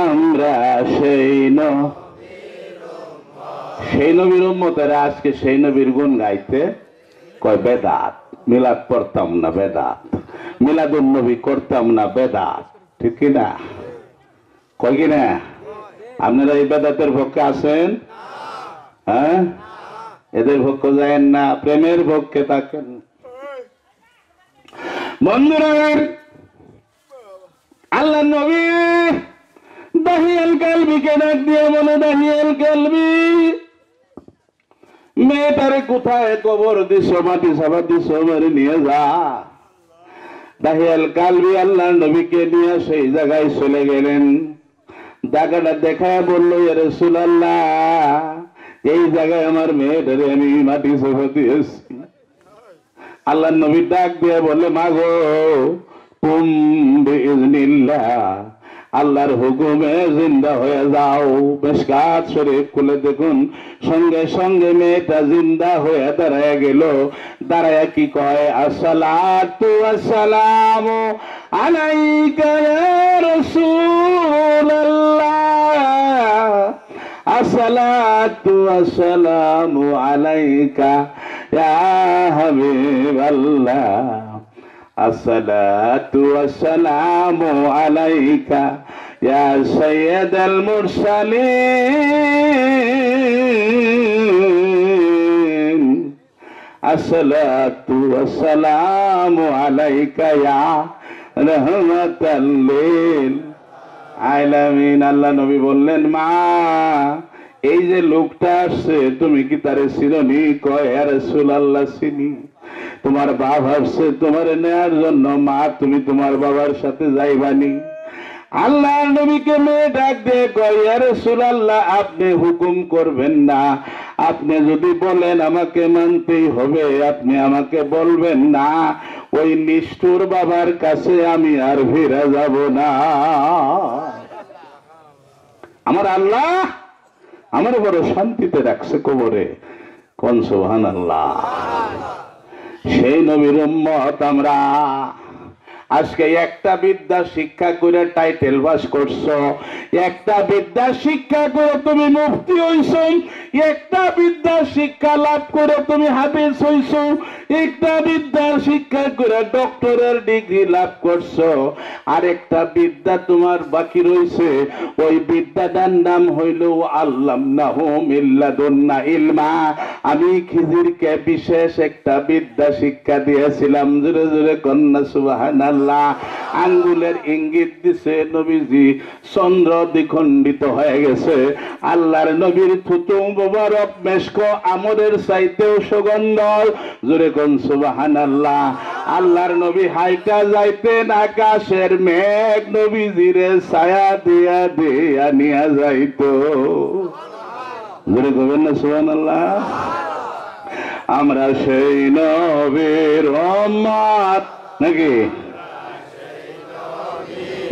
আমরা সেই নবীর উম্মতেরা আজকে সেই নবীর গুণ গাইতে কয় বেদাত। মিলাদ পড়তাম না বেদাত, মিলাদুন নবী করতাম না বেদাত, ঠিক কিনা? কয় কিনা? আপনারা এই বেদাতের পক্ষে আছেন? হ্যাঁ, এদের পক্ষে যায় না, প্রেমের পক্ষে থাকেন। বন্ধুরা, আল্লাহ নবী দাহিয়াল কালবিকে ডাক দিয়ে বলে, দাহিয়াল কালবি, মেয়েটারে কোথায় কবর দিছ, মাটি চাপা দিছ, মেরে নিয়ে যা। দাহিয়াল কালবি আল্লাহ নবীকে নিয়ে সেই জায়গায় চলে গেলেন। জায়গাটা দেখায় বললো, ইয়া রাসূলুল্লাহ, এই জায়গায় আমার মেয়েটারে আমি মাটি চাপা দিয়েছি। আল্লাহ নবী ডাক দিয়ে বলে, মাগো কুম বিইজনিল্লাহ, আল্লাহর হুকুমে জিন্দা হয়ে যাও। মিশকাত শরীফ খুলে দেখুন, সঙ্গে সঙ্গে মেয়েটা জিন্দা হয়ে দাঁড়ায় গেল। দাঁড়ায় কি কয়, আসসালাতু ওয়াসসালামু আলাইকা ইয়া রাসূলুল্লাহ, আসসালাতু ওয়াসসালামু আলাইকা ইয়া হাবিবাল্লাহ আসসালাতু ওয়াসসালামু আলাইকা ইয়া সাইয়্যিদাল মুরসালিন আসসালাতু ওয়াসসালামু আলাইকা ইয়া রাহমাতাল লিল আলামিন। আল্লাহ নবী বললেন, মা এই যে লোকটা আসছে তুমি কি তারে চিনি? কয় ইয়া রাসূলুল্লাহ চিনি। তোমার বাবা আসছে তোমার নেয়ার জন্য, মা তুমি তোমার বাবার সাথে যাইবানি। আল্লাহ নবীকে মেয়ে ডাক দিয়ে কয় ইয়া রাসূলুল্লাহ আপনি হুকুম করবেন না, আপনি যদি বলেন আমাকে মানতেই হবে, আপনি আমাকে বলবেন না, ওই নিষ্ঠুর বাবার কাছে আমি আর ফিরে যাব না। আমার আল্লাহ আমার বড় শান্তিতে রাখছে কবরে। কোন সুবহানাল্লাহ। সেই নবীর উম্মত আমরা। আজকে একটা বিদ্যা শিক্ষা করে টাইটেল পাস করছো, একটা বিদ্যা শিক্ষা করে তুমি মুফতি হইছো, একটা বিদ্যা শিক্ষা লাভ করে তুমি হাফেজ হইছো, একটা বিদ্যা শিক্ষা করে ডক্টরের ডিগ্রি লাভ করছো, আর একটা বিদ্যা তোমার বাকি রয়েছে। ওই বিদ্যাটার নাম হইল আল্লামনাহু মিন লাদুন্না ইলমা। আমি খিজিরকে বিশেষ একটা বিদ্যা শিক্ষা দিয়েছিলাম। জোরে জোরে কন্যা সুবহানাল্লাহ। আঙ্গুলের ইঙ্গিত দিছে নবীজি, চন্দ্র দ্বিখণ্ডিত হয়ে গেছে। আল্লাহর নবীর থুতু মোবারক মেশক আমরের চাইতেও সুগন্ধ। জোরে কোন সুবহানাল্লাহ। আল্লাহর নবী হাইটা যাইতেন, আকাশের মেঘ নবীজিরে ছায়া দিয়া দিয়া নিয়া যাইতো। জোরে কবেন না সুবহানাল্লাহ। আমরা সেই নবীর উম্মত নাকি?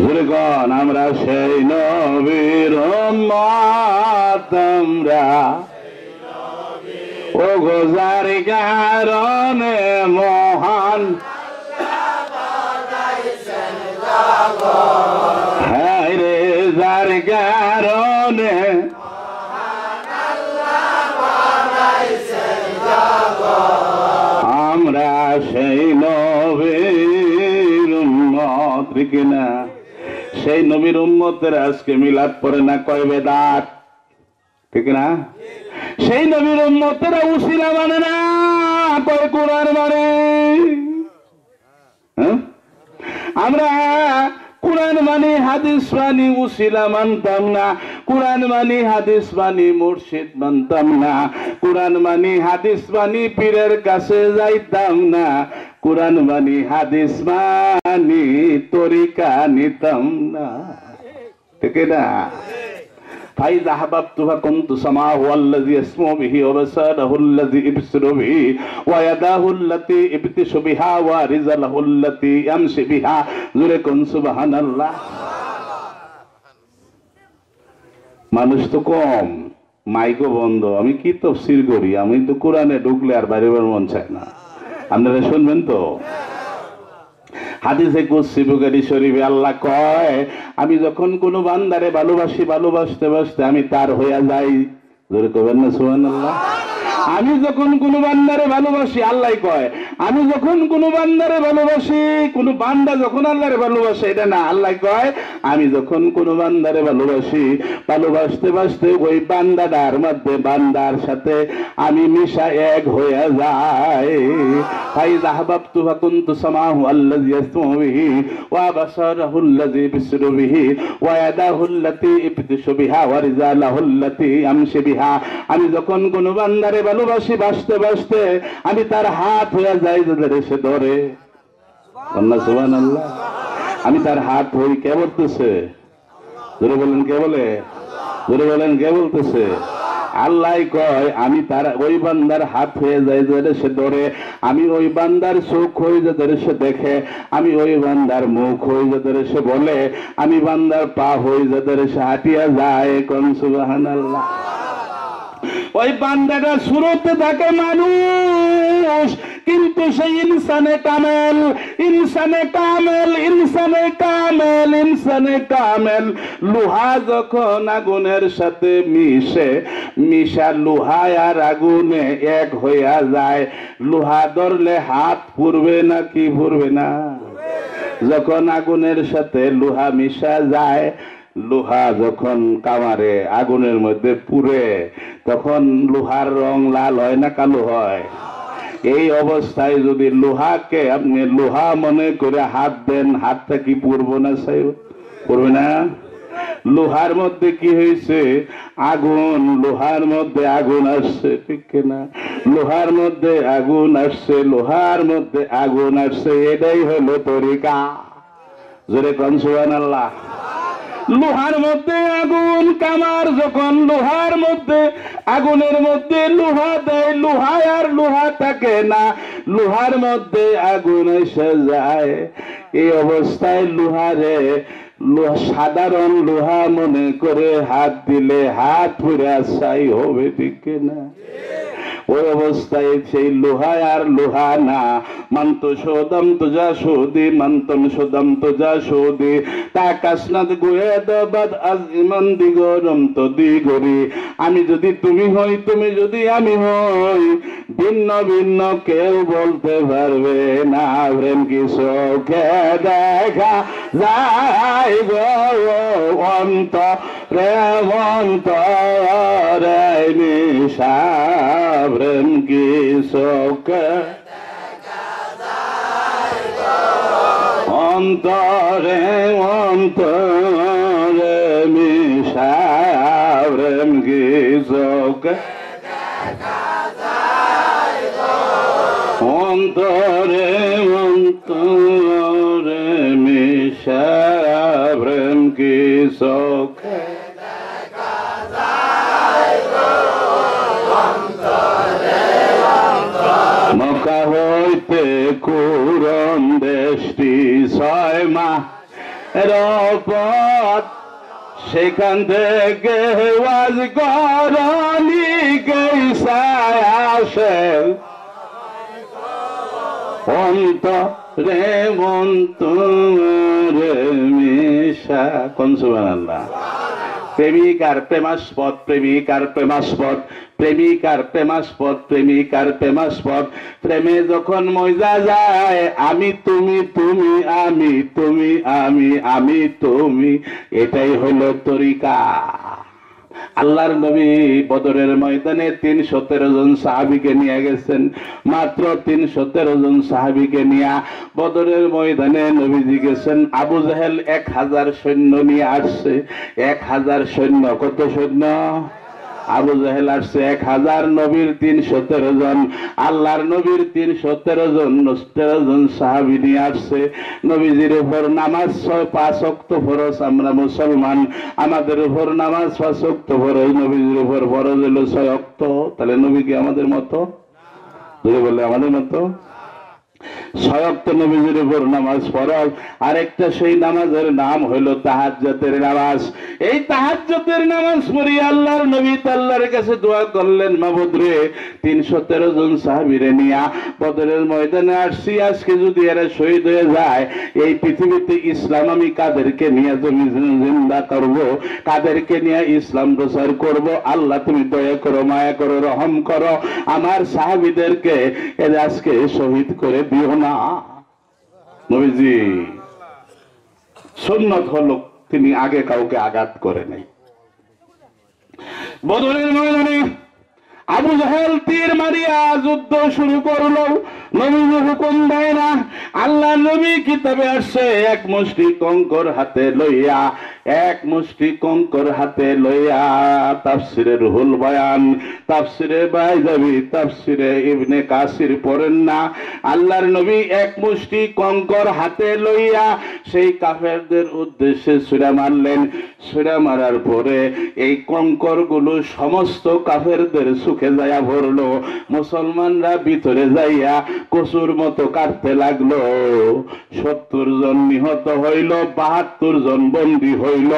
জোরে কোন আমরা সেই নবীর উম্মত। আমরা ও গোজার কারণে মহান হ্যাঁ রে যার কারণে আমরা সেই নবীর উম্মত। ঠিক না? সেই নবীর উম্মতের আজকে মিলাদ পড়ে না, কয় বেদাত। ঠিক না? সেই নবীর উম্মতেরা উসিলা মানে না, কয় কোরআন মানে। আমরা কোরআন মানি হাদিস মানি উসিলা মানতাম না, কোরআন মানি হাদিস মানি মুর্শিদ মানতাম না, কোরআন মানি হাদিস মানি পীরের কাছে যাইতাম না, কোরআন মানি হাদিস মানি তরিকা নিতাম না। ঠিক না? فإذا أحببت فكنت سمعه الذي يسمع به وبصره الذي يبصر به ويداه التي يبطش بها ورجله التي يمشي بها। জোরে কোন সুবহানাল্লাহ। মানুষ তো কম, মাইকও বন্ধ, আমি কি তাফসীর করি, আমি তো কোরআনে ঢুকলে আর বাইরে বের মন চায় না। আপনারা শুনবেন তো? হাদিসে কুদসি বুখারী শরীফে আল্লাহ কয়, আমি যখন কোনো বান্দারে ভালোবাসি, ভালোবাসতে বাসতে আমি তার হইয়া যাই। জোরে কবেন না সুবহানাল্লাহ। আমি যখন কোনো বান্দারে ভালোবাসি, আল্লাহ কয় আমি যখন কোনো বান্দারে ভালোবাসি, কোনো বান্দা যখন আল্লাহরে ভালোবাসে এটা না, আল্লাহ কয় আমি যখন কোনো বান্দারে ভালোবাসি, ভালোবাসতে বাসতে ওই বান্দাটার মধ্যে বান্দার সাথে আমি মিশা এক হইয়া যাই। ফাইযা আহবাবতু ফাকুনতু সামাহু আল্লাযী ইয়াসমাউ বিহি ওয়া বাসারাহু আল্লাযী ইবসিরু বিহি ওয়া ইয়াদাহু আল্লাতী ইবতিশু বিহা ওয়া রিজালাহু আল্লাতী ইয়ামশি বিহা। আমি যখন কোনো বান্দারে ভালোবাসি, বাসতে বাসতে আমি তার হাত হয়ে যাই যাদের সে ধরে। সুবহানাল্লাহ। আমি তার হাত হই। কে বলতেছে? জোরে বলেন কে বলে? জোরে বলেন কে বলতেছে? আল্লাহ কয় আমি তার ওই বান্দার হাত হয়ে যাই যাদের সে ধরে, আমি ওই বান্দার চোখ হই যাদের সে দেখে, আমি ওই বান্দার মুখ হই যাদের সে বলে, আমি বান্দার পা হই যাদের সে হাঁটিয়া যায়। কোন সুবহানাল্লাহ। ওই বান্দাটা শুরুতে থাকে মানুষ, কিন্তু সেই ইনসানে কামেল, ইনসানে কামেল, ইনসানে কামেল, ইনসানে কামেল লোহা যখন আগুনের সাথে মিশা লোহা আর আগুনে এক হইয়া যায়, লোহা ধরলে হাত পুড়বে না কি পুড়বে না? যখন আগুনের সাথে লোহা মিশা যায়, লোহা যখন কামারে আগুনের মধ্যে পুড়ে, তখন লোহার রং লাল হয় না কালো হয়? এই অবস্থায় যদি লোহাকে আপনি লোহা মনে করে হাত দেন, হাতটা কি পুড়বো না? পুড়বে না? লোহার মধ্যে কি হয়েছে? আগুন। লোহার মধ্যে আগুন আসছে, ঠিক কিনা? লোহার মধ্যে আগুন আসছে, লোহার মধ্যে আগুন আসছে, এটাই হলো তরিকা। জোরে কোন সুবহানাল্লাহ। লোহার মধ্যে আগুন, কামার যখন লোহার মধ্যে আগুনের মধ্যে লোহা দেয়, লোহা আর লোহা থাকে না, লোহার মধ্যে আগুন এসে যায়। এই অবস্থায় লোহারে সাধারণ লোহা মনে করে হাত দিলে হাত পুরা ছাই হবে, ঠিক না? ওই অবস্থায় সেই লোহা আর লোহা না। মান্ত সোদম তুজা সৌদি, মন্তন সোদম তুজা সৌদি, তা কাসনাদ গুয়েদাবাদ আজ ইমান দিগরম তো দিগরি। আমি যদি তুমি হই, তুমি যদি আমি হই, ভিন্ন ভিন্ন কেউ বলতে পারবে না। প্রেম কি চোখে দেখা যায় গো অন্তরে অন্তরে নিশা, প্রেম কি চোখে অন্তরে অন্তরে মিশা, প্রেম কি চোখে অন্তরে অন্তরে মিশা, প্রেম কি চোখে মক্কা হইতে কুরন দেশটি 6 মাসের পথ, সেখান থেকে ওয়াজ করনি গেছায় আসে অন্তরে অন্তরে মিশা। কোন সুবহানাল্লাহ। প্রেমিক আর প্রেমাস্পদ, প্রেমিক আর প্রেমাস্পদ, প্রেমিক আর প্রেমাস্পদ, প্রেমিক আর প্রেমাস্পদ। প্রেমে যখন মজা যায়, আমি তুমি, তুমি আমি, তুমি আমি, আমি তুমি, এটাই হলো তরিকা। আল্লাহর নবী বদরের ময়দানে 313 জন সাহাবীকে নিয়ে গেছেন। মাত্র 313 জন সাহাবীকে নিয়ে বদরের ময়দানে নবীজি গেছেন। আবু জাহেল 1000 সৈন্য নিয়ে আসছে। 1000 সৈন্য। কত সৈন্য? আবু জাহেল আসছে 1000, নবীর 313 জন। আল্লাহর নবীর 313 জন সাহাবী নিয়ে আসছে। নবীজির উপর নামাজ 5 ওয়াক্ত ফরজ। আমরা মুসলমান, আমাদের উপর নামাজ 5 ওয়াক্ত ফরজ, নবীজির উপর ফরজ হলো 6 ওয়াক্ত। তাহলে নবী কি আমাদের মতো? যদি বলে আমাদের মতো, 6 ওয়াক্ত নবীজির উপর নামাজ ফরজ। আরেকটা সেই নামাজের নাম হলো তাহাজ্জুদের নামাজ। এই তাহাজ্জুদের নামাজ পড়ি আল্লাহর নবী আল্লাহর কাছে দোয়া করলেন, মাবুদ রে 313 জন সাহাবীরে নিয়া বদরের ময়দানে আসছি, আজকে যদি এরা শহীদ হয়ে যায়, এই পৃথিবীতে ইসলাম আমি কাদেরকে নিয়ে তুমি জিন্দা করব, কাদেরকে নিয়ে ইসলাম প্রচার করব? আল্লাহ তুমি দয়া করো, মায়া করো, রহম করো, আমার সাহাবীদেরকে এরা আজকে শহীদ করে দিও না। নবীজি সুন্নত হলো তিনি আগে কাউকে আঘাত করে নাই। বদরের ময়দানে আবু জাহেল তীর মারিয়া যুদ্ধ শুরু করলো। নবীজি হুকুম দেয় না। আল্লাহ নবী কিতাবে আসছে, এক মুষ্টি কঙ্কর হাতে লইয়া, এক মুষ্টি কঙ্কর হাতে লইয়া, তাফসিরে রুহুল বয়ান, তাফসিরে বাইজাবি, তাফসিরে ইবনে কাসির পড়েন না। আল্লাহর নবী এক মুষ্টি কঙ্কর হাতে লইয়া সেই কাফেরদের উদ্দেশ্যে ছুরা মারলেন। ছুরা মারার পরে এই কঙ্করগুলো সমস্ত কাফেরদের চোখে যাইয়া ভরলো। মুসলমানরা ভিতরে যাইয়া কচুর মতো কাটতে লাগলো। 70 জন নিহত হইল, 72 জন বন্দী হইল।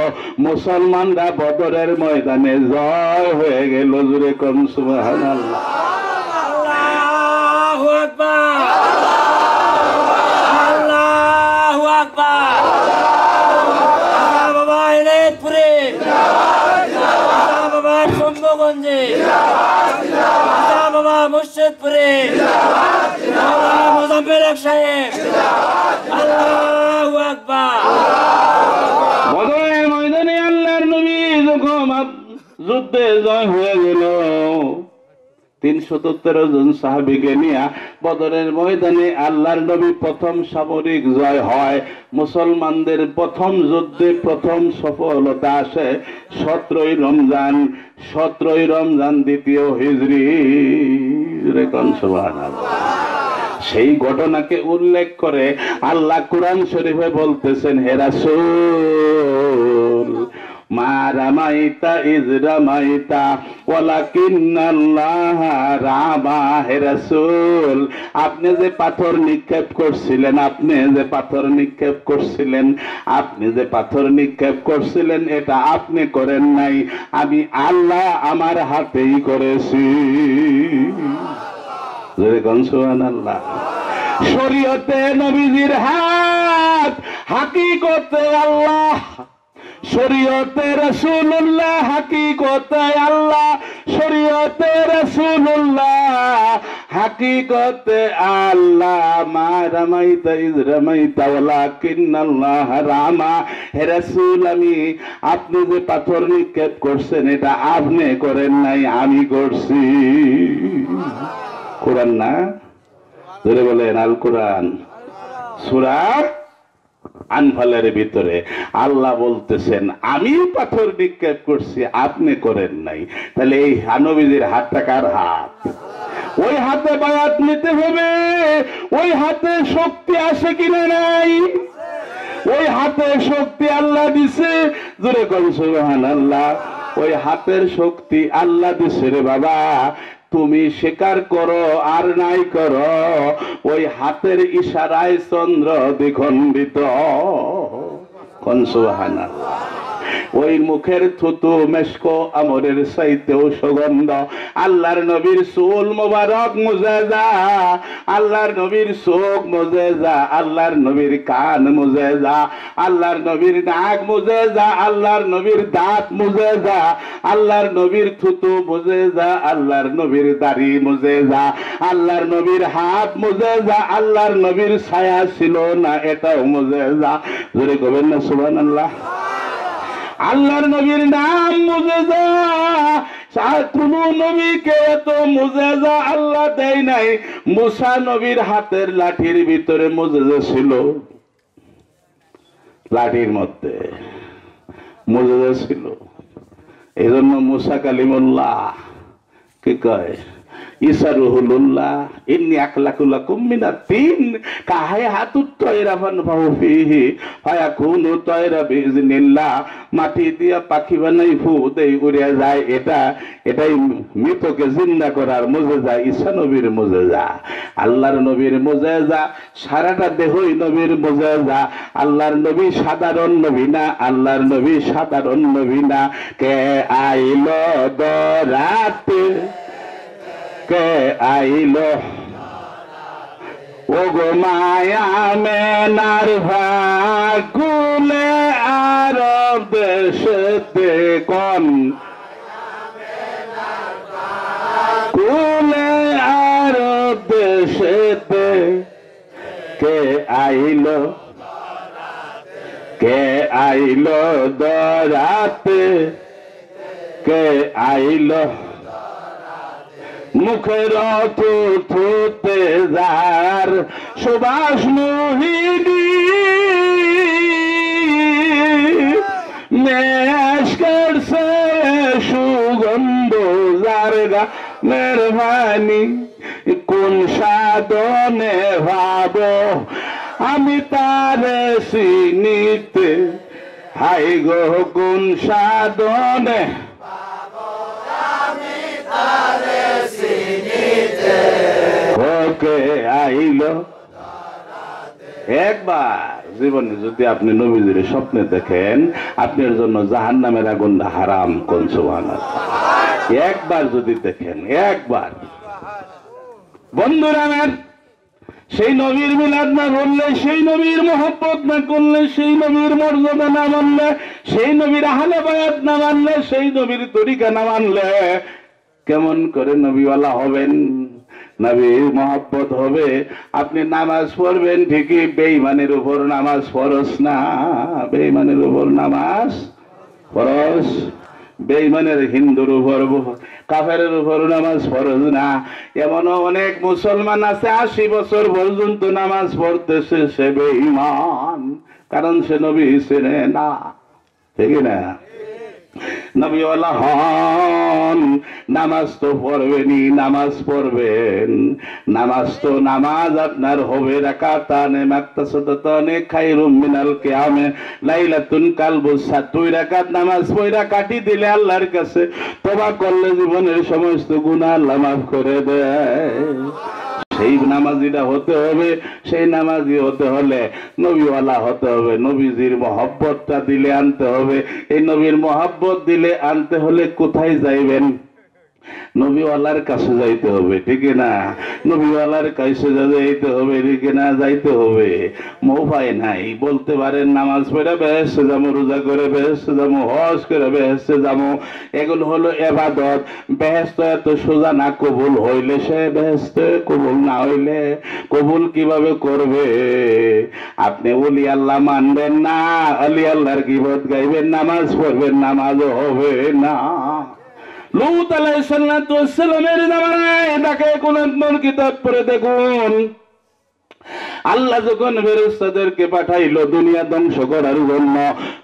মুসলমানরা বদরের ময়দানে জয় হয়ে গেল। জোরে কোন সুবহানাল্লাহ। আল্লাহু আকবার, আল্লাহু আকবার। বাবা এলেপুরে, বাবা শম্ভুগঞ্জে, বাবা মুর্শিদপুরে, বাবা মোজাম্মেল সাহেব। আল্লাহু আকবার। বদরের ময়দানে আল্লাহর নবী যখন যুদ্ধে জয় হয়ে গেল, 317 জন সাহাবীকে নিয়ে বদরের ময়দানে আল্লাহর নবী প্রথম সামরিক জয় হয়। মুসলমানদের প্রথম যুদ্ধে প্রথম সফলতা আসে 17ই রমজান। 17ই রমজান দ্বিতীয় হিজরি। রেকন সুবহানাল্লাহ। সেই ঘটনাকে উল্লেখ করে আল্লাহ কুরআন শরীফে বলতেছেন, হে রাসূল মা রামাইতা ইজ রামাইতা ওয়ালাকিন্নাল্লাহা রামা। হে রাসূল, আপনি যে পাথর নিক্ষেপ করছিলেন, আপনি যে পাথর নিক্ষেপ করছিলেন এটা আপনি করেন নাই, আমি আল্লাহ আমার হাতেই করেছি। সুবহানাল্লাহ। শরীয়তে নবীজির হাত, হাকিকতে আল্লাহ। শরীয়তে রাসূলুল্লাহ, হাকিকতে আল্লাহ। শরীয়তে রাসূলুল্লাহ, হাকিকতে আল্লাহ। মা রামাইতা ইজ রামাইতা ওয়ালাকিন্নাল্লাহ রামা। হে রাসূল, আপনি যে পাথর নিক্ষেপ করছেন এটা আপনি করেন নাই, আমি করছি। কোরআন না? ধরে বলেন আল কোরআন। সূরা আনফালের ভিতরে আল্লাহ বলতেছেন আমি পাথর নিক্ষেপ করছি, আপনি করেন নাই। তাহলে এই নবীজির হাতটা কার হাত? ওই হাতে বায়াত নিতে হবে। ওই হাতে শক্তি আছে কিনা নাই? ওই হাতে শক্তি আল্লাহ দিছে। জোরে কই সুবহানাল্লাহ। ওই হাতের শক্তি আল্লাহ দিছে রে বাবা। তুমি স্বীকার করো আর নাই করো, ওই হাতের ইশারায় চন্দ্র দ্বিখণ্ডিত। কোন সুবহানাল্লাহ। ওই মুখের থুতু মেশকো আমরের চাইতেও সুগন্ধ। আল্লাহর নবীর চুল মোবারক মুজেজা, আল্লাহর নবীর চোখ মুজেজা, আল্লাহর নবীর কান মুজেজা, আল্লাহর নবীর নাক মুজেজা, আল্লাহর নবীর দাঁত মুজেজা, আল্লাহর নবীর থুতু মুজেজা, আল্লাহর নবীর দাড়ি মুজেজা, আল্লাহর নবীর হাত মুজেজা, আল্লাহর নবীর ছায়া ছিল না এটাও মুজেজা। জোরে কবেন না সুবহানাল্লাহ। আল্লাহর নবীর নাম মুজেজা। কোন নবীকে এত মুজেজা আল্লাহ দেয় নাই। মুসা নবীর হাতের লাঠির ভিতরে মুজেজা ছিল, লাঠির মধ্যে মুজেজা ছিল। এই জন্য মুসা কালিমুল্লাহ কি কয়, ঈসা রুহুল্লাহ, ইন্নী আখলাকু লাকুম মিনাত তিন কাহায়াতুত তায়রা ফানফাহু ফীহি ফায়াকুনু তায়রা বিইজনিল্লাহ। মাটি দিয়া পাখি বানাই ফু দেই উড়ে যায়। এটাই মৃতকে জিন্দা করার মুজেজা, ঈসা নবীর মুজেজা। আল্লাহর নবীর মুজেজা, সারাটা দেহই নবীর মুজেজা। আল্লাহর নবী সাধারণ নবী না, আল্লাহর নবী সাধারণ নবী না। কে আইলো দরাতে, কে আইলো ও গো মায়া মেনার ভাগুলে আরব দেশেতে কোন কুলে আরব দেশেতে কে আইলো, কে আইলো দরাতে, কে আইলো মুখের থুতে যার সুবাস মোহিনী মেশ করছে সুগন্ধ যার গানের ভানি। কোন সাধনে ভাবো আমি তারে চিনিতে হাই গো কোন সাধনে ওকে আইল একবার জীবনে যদি আপনি নবীজির স্বপ্নে দেখেন আপনার জন্য জাহান্নামের আগুনটা হারাম কোন সুবহানাল্লাহ একবার যদি দেখেন একবার বন্ধুরা আমার সেই নবীর মিলাদ না করলে সেই নবীর মহব্বত না করলে সেই নবীর মর্যাদা না মানলে সেই নবীর আহলে বায়াত না মানলে সেই নবীর তরিকা না মানলে কেমন করে নবীওয়ালা হবেন নবীর মহব্বত হবে আপনি নামাজ পড়বেন ঠিকই বেঈমানের উপর নামাজ ফরজ না বেঈমানের উপর নামাজ ফরজ বেঈমানের হিন্দুর উপর কাফেরের উপর নামাজ ফরজ না এমনও অনেক মুসলমান আছে 80 বছর পর্যন্ত নামাজ পড়তেছে সে বেঈমান কারণ সে নবী চেনে না ঠিক না নবীওয়ালা হন নামাজ তো পড়বেনই নামাজ পড়বেন নামাজ তো নামাজ আপনার হবে রাকাতানে মাকতাসাদাতানে খায়রুম মিনাল কিয়ামে লাইলাতুন কালবুসা 2 রাকাত নামাজ পড়া কাটি দিলে আল্লাহর কাছে তওবা করলে জীবনের সমস্ত গুনাহ আল্লাহ মাফ করে দেয় সেই নামাজিটা হতে হবে সেই নামাজি হতে হলে নবীওয়ালা হতে হবে নবীজির মহব্বতটা দিলে আনতে হবে এই নবীর মহব্বত দিলে আনতে হলে কোথায় যাইবেন নবীওয়ালার কাছে যাইতে হবে ঠিক না নবীওয়ালার কাছে যাইতে হবে ঠিক না যাইতে হবে উপায় নাই বলতে পারেন নামাজ পড়ে বেহেশতে যাবো রোজা করে বেহেশতে যাবো হজ করে বেহেশতে যাবো এগুলো হলো ইবাদত বেহেশত এত সোজা না কবুল হইলে সে বেহেশতে কবুল না হইলে কবুল কিভাবে করবে আপনি ওলি আল্লাহ মানবেন না ওলি আল্লাহর গীবত গাইবেন নামাজ পড়বেন নামাজও হবে না লূত আলাইহিস সালামের জামানায় তাকে কোন কিতাব পড়ে দেখুন আল্লাহ যখন ফেরেশতাদেরকে পাঠাইলো দুনিয়া ধ্বংস করার জন্য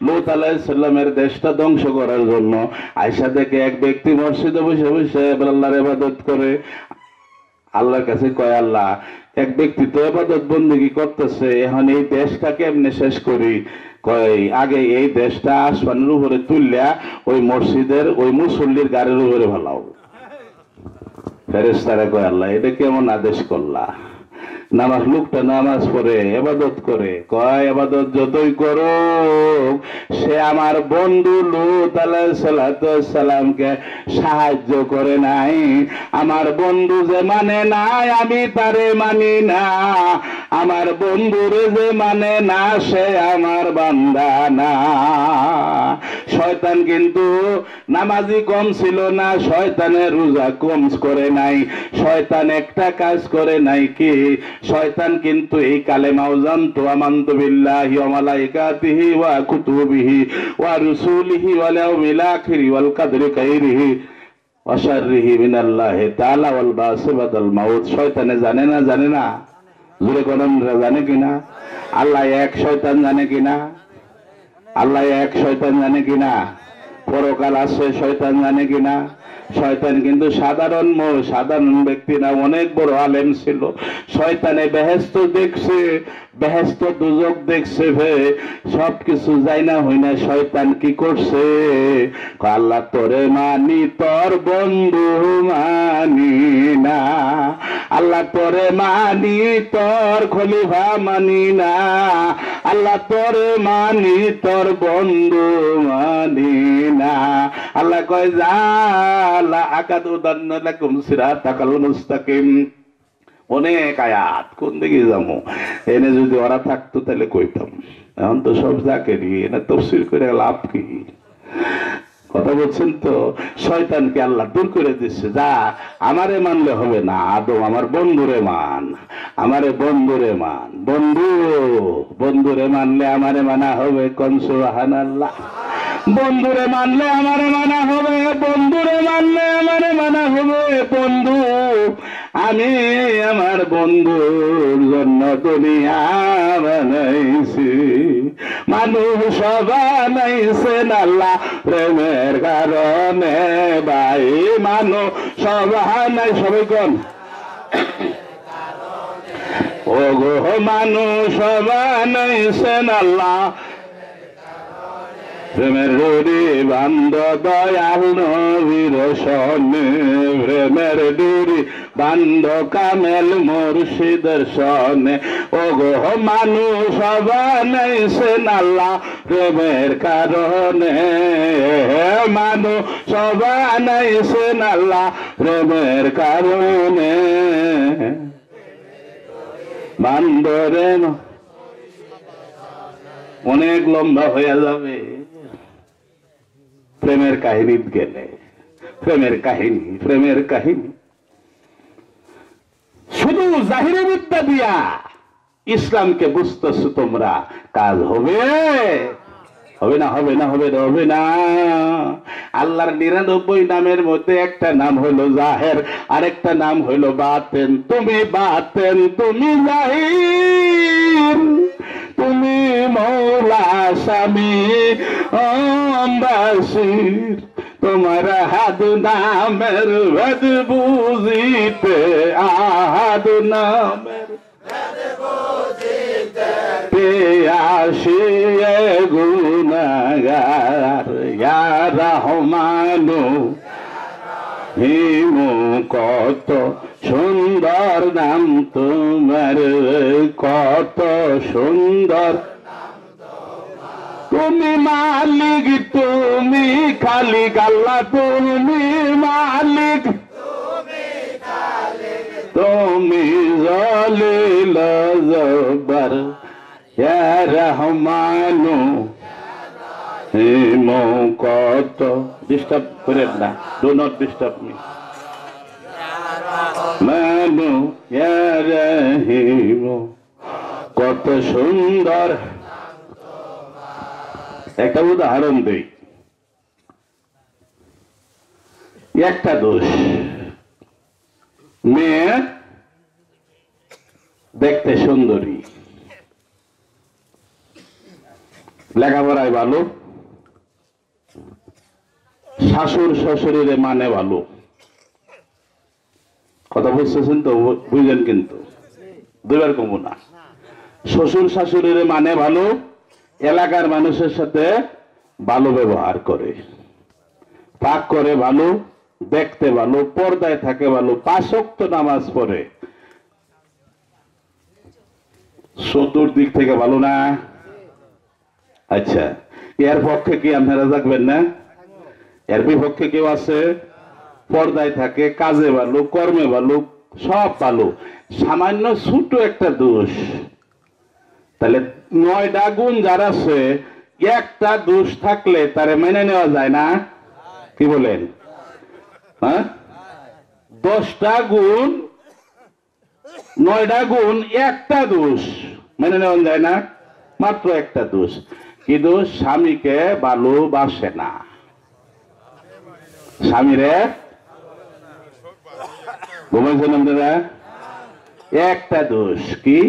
লূত আলাইহিস সালামের দেশটা ধ্বংস করার জন্য আয়েশা দেখে এক ব্যক্তি মসজিদে বসে বসে আল্লাহর ইবাদত করে আল্লাহর কাছে কয় আল্লাহ এক ব্যক্তি তো ইবাদত বندگی করতেছে এখন এই দেশটা কেমনে শেষ করি কয় আগে এই দেশটা আসমানের উপরে তুললা ওই মসজিদের ওই মুসল্লির গাড়ির উপরে ফেলাও ফেরেশতারা কয় আল্লাহ এটা কেমন আদেশ করলা নামাজ লোকটা নামাজ পড়ে ইবাদত করে কয় ইবাদত যতই করো সে আমার বন্ধু লূত আলাইহিস সালামকে সাহায্য করে নাই আমার বন্ধু যে মানে নাই আমি তারে মানি না আমার বন্ধুরে যে মানে না সে আমার বান্দা না শয়তান কিন্তু নামাজি কম ছিল না শয়তানের রোজা কম করে নাই শয়তান একটা কাজ করে নাই কি শয়তান কিন্তু এই কালেমাও জানতো আমানতু বিল্লাহি ওয়া মালাইকাতিহি ওয়া কুতুবিহি ওয়া রুসুলিহি ওয়াল ইয়াউমিল আখিরি ওয়াল কদরি খাইরিহি ওয়া শাররিহি মিনাল্লাহি তাআলা ওয়াল বাসি বাদাল মাউত শয়তানে জানে না জোরে কোন জানে কিনা আল্লাহ এক শয়তান জানে কিনা আল্লাহ এক শয়তান জানে কিনা পরকাল আছে শয়তান জানে কিনা শয়তান কিন্তু সাধারণ ব্যক্তি না অনেক বড় আলেম ছিল শয়তানে বেহেশত দেখছে বেহেশত দুজক দেখছে সবকিছু যাই না হই না শয়তান কি করছে আল্লাহ তোরে মানি তোর বন্ধু মানি না আল্লাহ তোরে মানি তোর খলিফা মানি না আল্লাহ তোরে মানি তোর বন্ধু মানি না আল্লাহ কয় যা অনেক আয়াত কোন দিকে যাবো এনে যদি ওরা থাকতো তাহলে কইতাম এখন তো সব জাকেরি এনে তফসির করে লাভ কি কথা বলছেন তো শয়তানকে আল্লাহ দূর করে দিচ্ছে যা আমারে মানলে হবে না আদম আমার বন্ধুরে মান আমারে বন্ধুরে মান বন্ধুরে মানলে আমারে মানা হবে কোন সুবহানাল্লাহ বন্ধুরে মানলে আমারে মানা হবে বন্ধুরে মানলে আমারে মানা হবে বন্ধু আমি আমার বন্ধুর জন্য দুনিয়া বানাইছি মানুষ বানাইছেন আল্লাহ প্রেমের কারণে ভাই মানুষ বানাই সবাই কোন ও গো মানুষ বানাইছেন আল্লাহ প্রেমের ডুরি বান্ধ দয়াল নবীর সনে প্রেমের ডুরি বান্ধ কামেল মুর্শিদের সনে ও গো মানুষ বানাইছেন আল্লাহ প্রেমের কারণে মানুষ বানাইছেন আল্লাহ প্রেমের কারণে বান্ধরে অনেক লম্বা হয়ে যাবে প্রেমের কাহিনী গেলে প্রেমের কাহিনী শুধু জাহিরি বিদ্যা দিয়া ইসলামকে বুঝতেছো তোমরা কাজ হবে হবে না আল্লাহর 99 নামের মধ্যে একটা নাম হলো জাহের আরেকটা নাম হলো বাতেন তুমি জাহির তুমি মৌলা স্বামী অম্বাসীর তোমার হাদ নামের ভেদ বুঝিতে আহাদ নামের আসিয়ে গুনাগার ইয়া রহমানু হিমু কত সুন্দর নাম তোমার কত সুন্দর তুমি মালিক তুমি খালিক আল্লাহ তুমি মালিক তুমি জলিল জব্বার ইয়া রহমানু হিমু কত ডিস্টার্ব করেন না ডু নট ডিস্টার্ব মি মানু ইয়া রহিমু কত সুন্দর একটা উদাহরণ দেই একটা দোষ মেয়ে দেখতে সুন্দরী লেখাপড়ায় ভালো শাশুড় শ্বশুরের মানে ভালো কথা বুঝতেছেন তো বুঝলেন কিন্তু দুইবার কমু না শ্বশুর শাশুড়ির মানে ভালো এলাকার মানুষের সাথে ভালো ব্যবহার করে পাক করে ভালো দেখতে ভালো পর্দায় থাকে ভালো 5 ওয়াক্ত নামাজ পড়ে চতুর্দিক থেকে ভালো না আচ্ছা এর পক্ষে কি আপনারা থাকবেন না এর বিপক্ষে কেউ আছে পর্দায় থাকে কাজে ভালো কর্মে ভালো সব ভালো সামান্য ছোট একটা দোষ তাহলে 9টা গুণ যার আছে একটা দোষ থাকলে তারে মেনে নেওয়া যায় না কি বলেন হ্যাঁ 10টা গুণ 9টা গুণ একটা দোষ মেনে নেওয়া যায় না মাত্র একটা দোষ কি দোষ স্বামীকে ভালোবাসে না স্বামীরে ঘুমাইছেন আপনারা একটা দোষ কি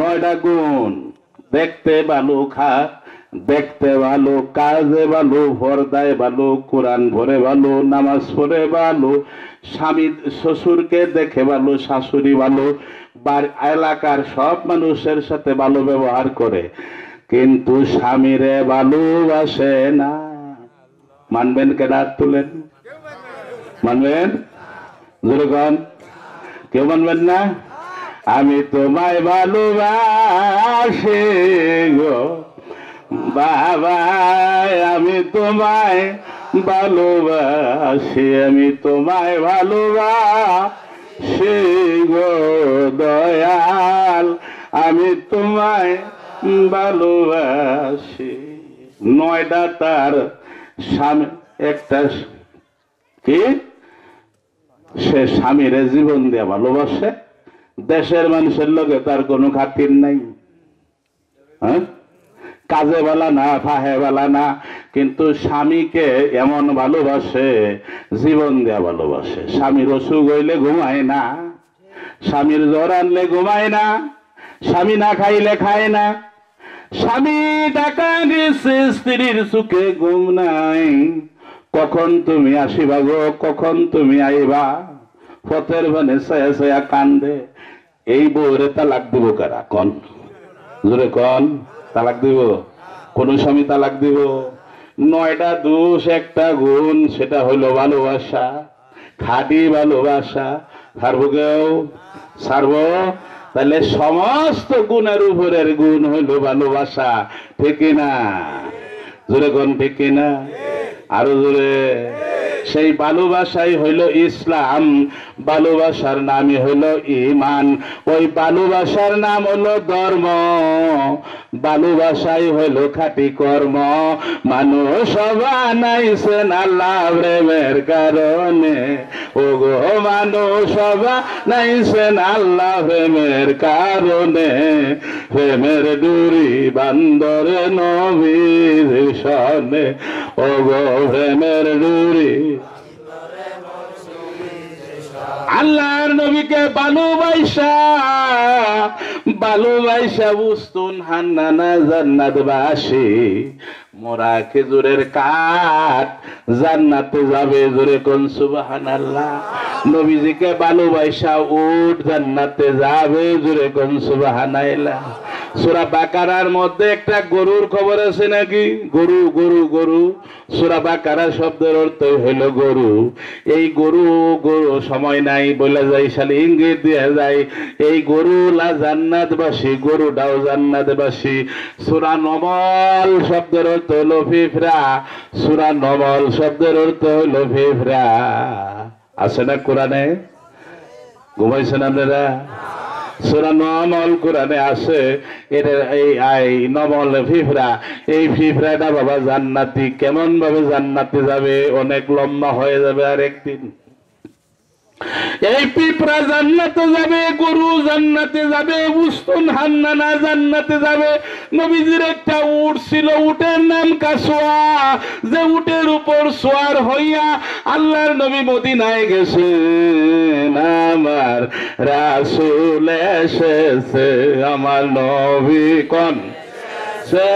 9টা গুণ দেখতে ভালো দেখতে ভালো কাজে ভালো পর্দায় ভালো কোরআন পড়ে ভালো নামাজ পড়ে ভালো স্বামী শ্বশুরকে দেখে ভালো শাশুড়ি ভালো এলাকার সব মানুষের সাথে ভালো ব্যবহার করে কিন্তু স্বামীরে ভালোবাসে না মানবেন কে হাত তুলেন মানবেন যেরকম কেউ মানবেন না আমি তোমায় ভালোবাসি গো বাবা আমি তোমায় ভালোবাসি আমি তোমায় ভালোবাসি গো দয়াল আমি তোমায় ভালোবাসি 9টা তার স্বামী একটা কি সে স্বামীরে জীবন দিয়ে ভালোবাসে দেশের মানুষের লগে তার কোনো খাতির নাই হ্যাঁ কাজে বেলা না ফাহে বেলা না কিন্তু স্বামীকে এমন ভালোবাসে জীবন দেয়া ভালোবাসে স্বামীর অসুখ হইলে ঘুমায় না স্বামীর জ্বর আনলে ঘুমায় না স্বামী না খাইলে খায় না স্বামী টাকা দিছে স্ত্রীর সুখে ঘুম নাই কখন তুমি আসিবা গো কখন তুমি আইবা পথের বানে ছায়া ছায়া কান্দে এই বউরে তালাক দিব কারা? কন জোরে কন। তালাক দিব কোন স্বামী? তালাক দিব 9টা দোষ 1টা গুণ, সেটা হইলো ভালোবাসা, খাঁটি ভালোবাসা। ছাড়বো কেউ? ছাড়বো? তাহলে সমস্ত গুণের উপরের গুণ হইলো ভালোবাসা, ঠিক না? জোরে কোন ঠিক না? আরো জোরে। সেই ভালোবাসাই হইল ইসলাম, ভালোবাসার নামই হইল ঈমান, ওই ভালোবাসার নাম হলো ধর্ম, ভালোবাসাই হইল খাঁটি কর্ম। মানুষ বানাইছেন আল্লাহ প্রেমের কারণে, ও গো মানুষ বানাইছেন আল্লাহ প্রেমের কারণে, প্রেমের ডুরি বান্দরে নবীর সনে, ও গো প্রেমের ডুরি। আল্লাহর নবীকে ভালোবাসা ভালোবাসা বুঝতুন হান্নানা জান্নাতবাসী, মোরা খেজুরের কাঠ জান্নাতে যাবে, জোরে কোন সুবহানাল্লাহ। নবীজিকে ভালোবাসা উট জান্নাতে যাবে, জোরে কোন সুবহানাল্লাহ। সূরা বাকারার মধ্যে একটা গরুর খবর আছে নাকি? গরু গরু গরু, সূরা বাকারা শব্দের অর্থ হলো গরু। এই গরু গরু সময় নাই বলে যাই, শালি ইঙ্গিত দিয়ে যায় এই গরুলা জান্নাতবাসী, গরুটাও জান্নাতবাসী। সূরা নমল শব্দের অর্থ হলো ফিফরা, সূরা নমল শব্দের অর্থ হলো ফিফরা। আছে না কোরআনে? ঘুমাইছেন আপনারা? সূরা নমল কোরআনে আছে। এটা এই নমল ফিফরা, এই ফিফরাটা বাবা জান্নাতি। কেমন ভাবে জান্নাতে যাবে? অনেক লম্বা হয়ে যাবে আর একদিন। এই পিঁপড়া জান্নাতে যাবে, গরু জান্নাতে যাবে, উস্তুন হান্নানা জান্নাতে যাবে। নবীজির একটা উট ছিল, উটের নাম কাসওয়া, যে উটের উপর সোয়ার হইয়া আল্লাহর নবী মদিনায় গেছেন। আমার রাসূল এসেছে, আমার নবী কোন সে,